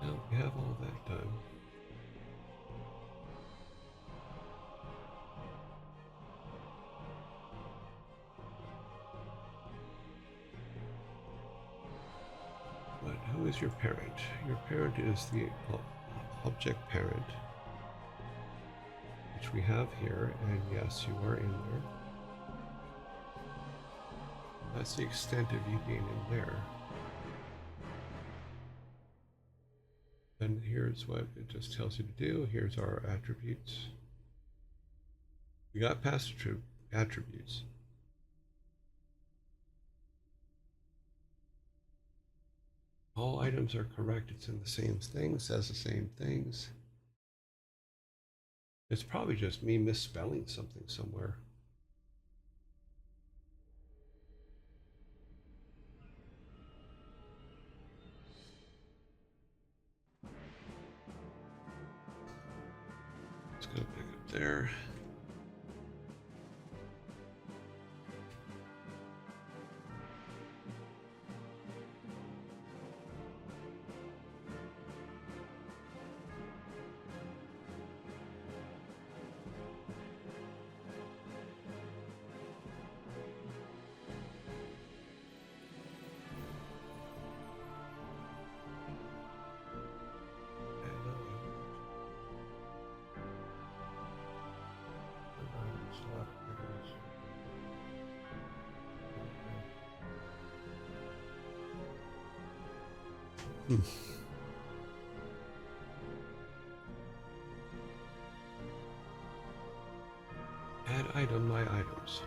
Now we have all that done. But who is your parent? Your parent is the object parent, which we have here, and yes, you are in there. That's the extent of you being in there. And here's what it just tells you to do. Here's our attributes. We got past attributes. All items are correct. It's in the same thing, says the same things. It's probably just me misspelling something somewhere. Let's go back up there. Add item, my items.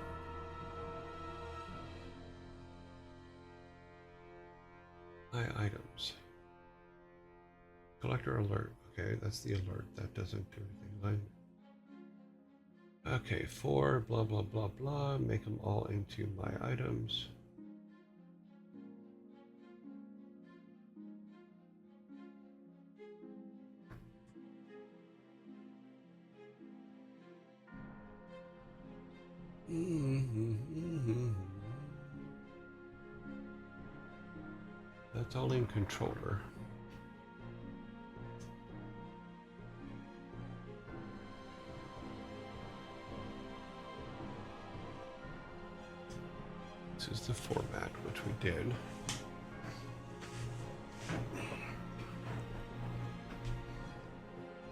My items. Collector alert. Okay, that's the alert. That doesn't do anything. Okay, 4, blah, blah, blah, blah. Make them all into my items. That's all in controller. This is the format, which we did.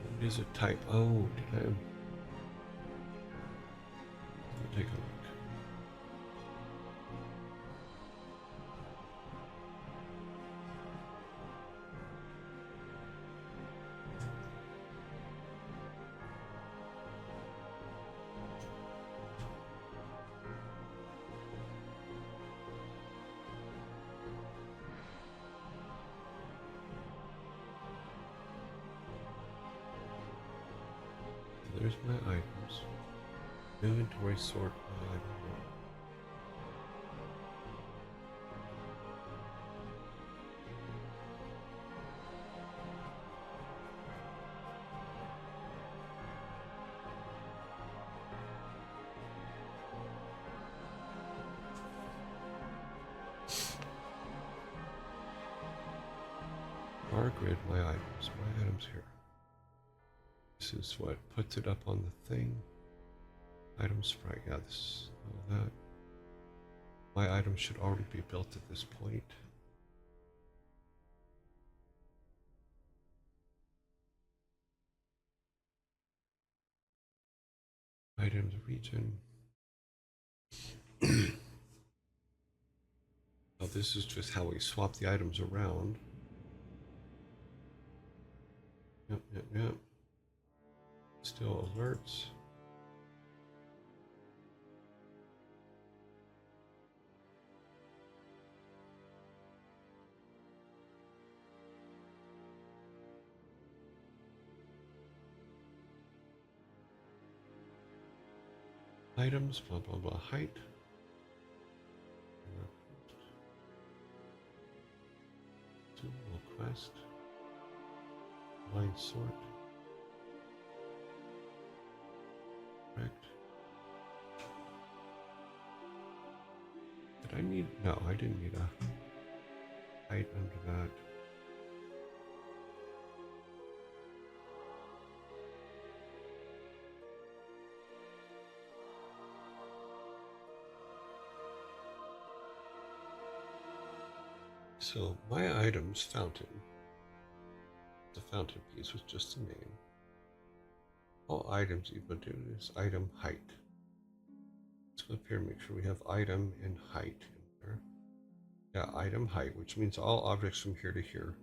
What is a type? Oh, did I? Take a look. There's my items. Inventory sort by item. Bar grid, my items here. This is what puts it up on the thing. Item sprite, yeah, this, all that. My items should already be built at this point. Items region. Oh, this is just how we swap the items around. Yep. Still alerts. Items, blah, blah, blah, height. Quest. Line sort. Correct. Did I need, no, I didn't need a height under that. So my items fountain, the fountain piece was just the name. All items equal to is item height. Let's go up here and make sure we have item and height in there. Yeah, item height, which means all objects from here to here.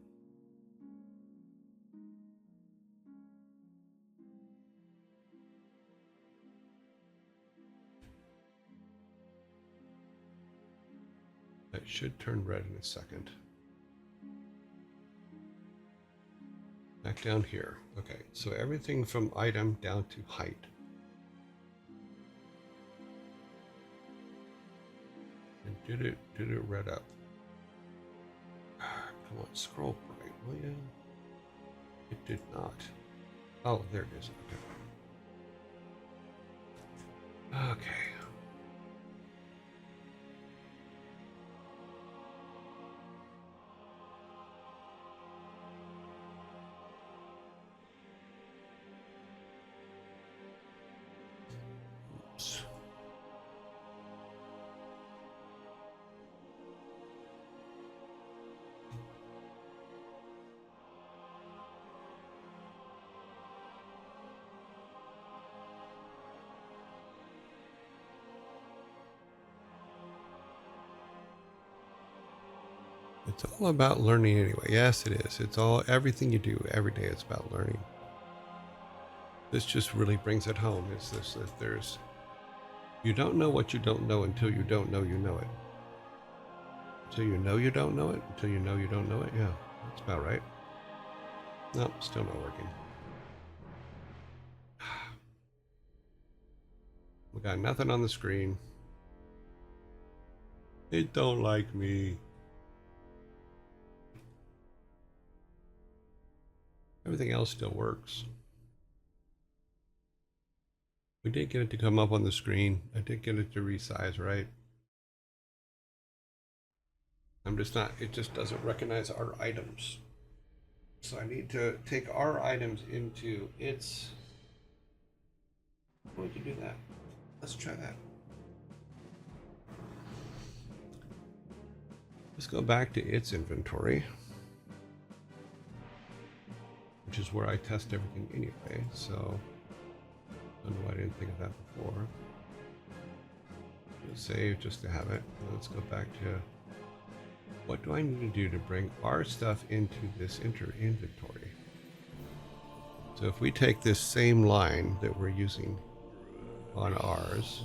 That should turn red in a second. Back down here. Okay, so everything from item down to height. And did it red up? Come on, scroll right, will you? It did not. Oh, there it is. Okay. Okay. It's all about learning anyway. Yes, it is. It's all, everything you do every day, it's about learning. This just really brings it home. Is this, that there's, you don't know what you don't know until you don't know you know it. Until you know you don't know it, until you know you don't know it. Yeah, that's about right. No, still not working. We got nothing on the screen. It don't like me. Everything else still works. We did get it to come up on the screen. I did get it to resize, right? I'm just not, it just doesn't recognize our items. So I need to take our items into its, how would you do that? Let's try that. Let's go back to its inventory, which is where I test everything anyway, so I don't know why I didn't think of that before. Save just to have it. Let's go back to what do I need to do to bring our stuff into this inventory. So if we take this same line that we're using on ours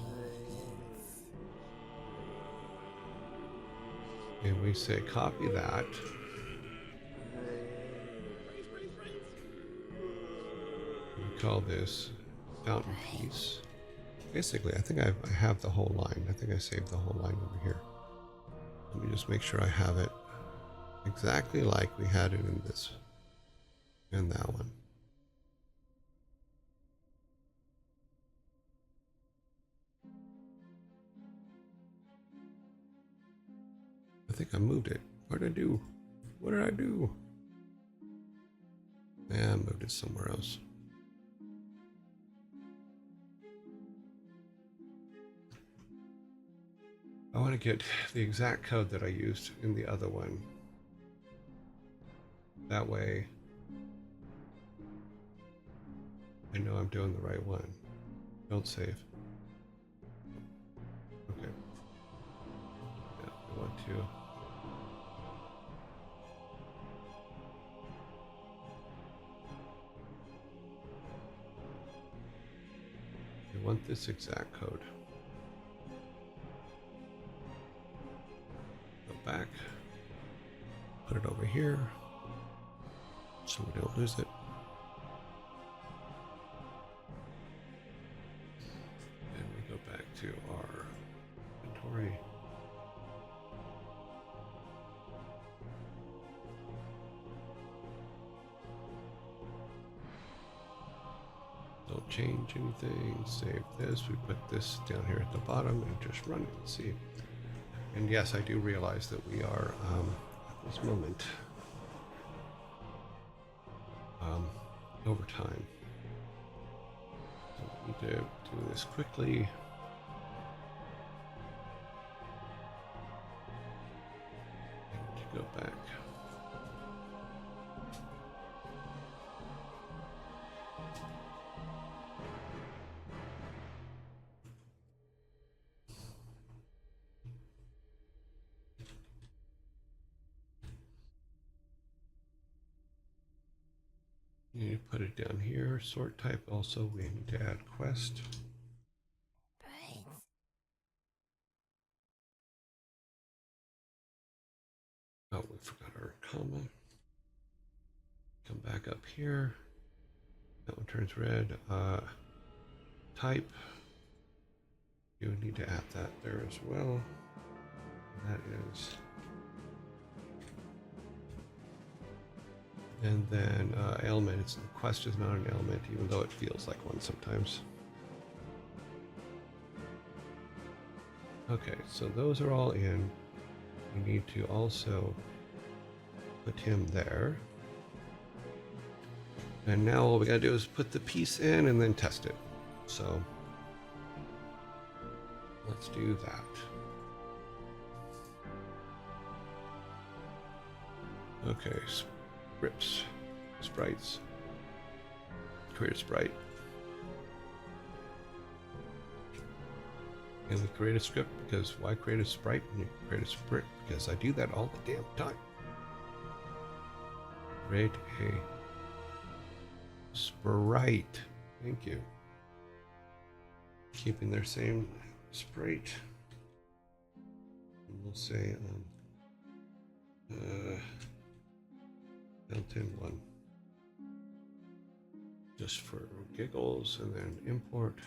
and we say copy that, we call this fountain piece. Basically, I think I have the whole line. I think I saved the whole line over here. Let me just make sure I have it exactly like we had it in this and that one. I think I moved it. What did I do? What did I do? Yeah, I moved it somewhere else. I want to get the exact code that I used in the other one. That way, I know I'm doing the right one. Don't save. Okay. Yeah, I want to. I want this exact code. Go back. Put it over here so we don't lose it. And we go back to our inventory. Don't change anything. Save this. We put this down here at the bottom and just run it and see. And yes, I do realize that we are at this moment over time. So we need to do this quickly. And to go back. You need to put it down here. Sort type also, we need to add quest. Oh, we forgot our comma. Come back up here. That one turns red. Type. You need to add that there as well. That is. And then element. It's, the quest is not an element, even though it feels like one sometimes. Okay, so those are all in. We need to also put him there. And now all we gotta do is put the piece in and then test it. So let's do that. Okay, sprites. Create a sprite. And we create a script because why create a sprite when you create a script? Because I do that all the damn time. Create a sprite. Thank you. Keeping their same sprite. And we'll say Delta 1 just for giggles, and then import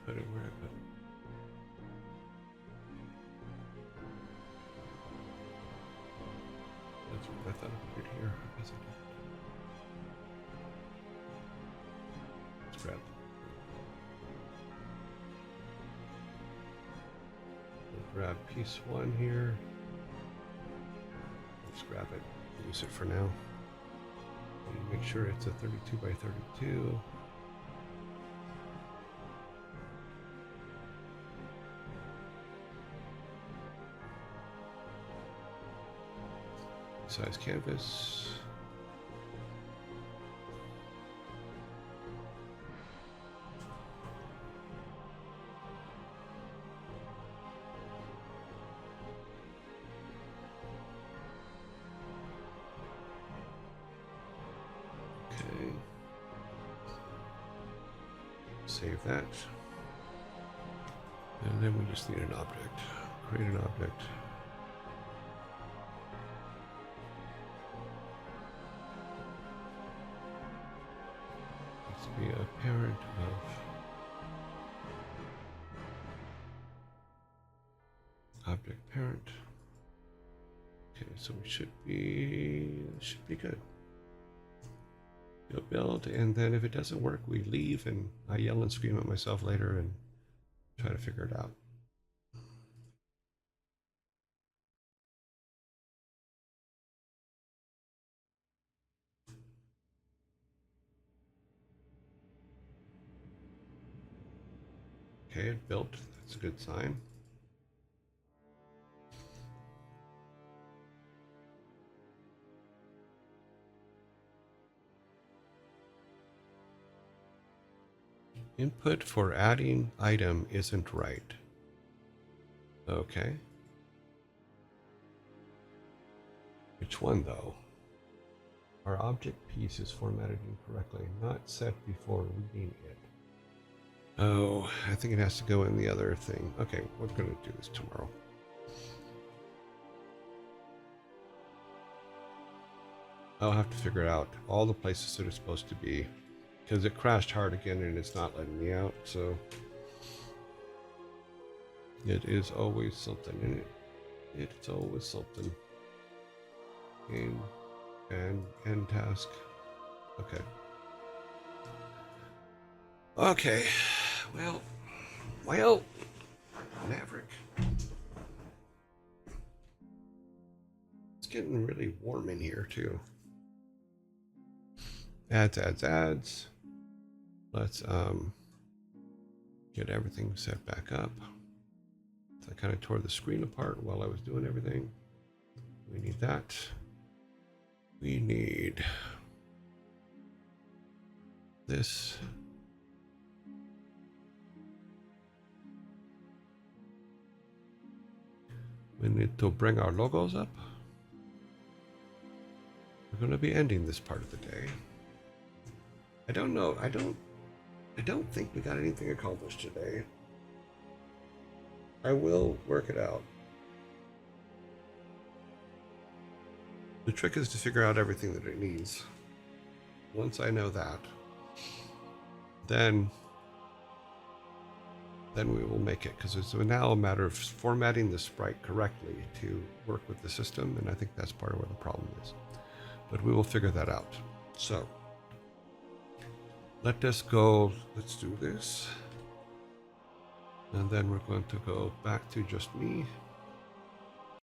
put it where I put it. That's what I thought I put it here. I guess I did. Let's grab. We'll grab piece 1 here. grab it, use it for now. And make sure it's a 32 by 32. Size canvas. Okay. Save that. And then we just need an object. Create an object. Be a parent of object parent. Okay, so we should be good. You'll build, and then if it doesn't work, we leave, and I yell and scream at myself later and try to figure it out. Okay, it built. That's a good sign. Input for adding item isn't right. Okay. Which one though? Our object piece is formatted incorrectly, not set before reading it. Oh, I think it has to go in the other thing. Okay, we're going to do this tomorrow. I'll have to figure out all the places that it's supposed to be, because it crashed hard again and it's not letting me out, so it is always something in it. It's always something. End task. Okay. Okay. Well, Maverick. It's getting really warm in here too. Ads. Let's get everything set back up. So I kind of tore the screen apart while I was doing everything. We need that. We need this. We need to bring our logos up. We're going to be ending this part of the day. I don't know. I don't think we got anything accomplished today. I will work it out. The trick is to figure out everything that it needs. Once I know that, then we will make it, because it's now a matter of formatting the sprite correctly to work with the system, and I think that's part of where the problem is. But we will figure that out. So let us go. Let's do this. And then we're going to go back to just me.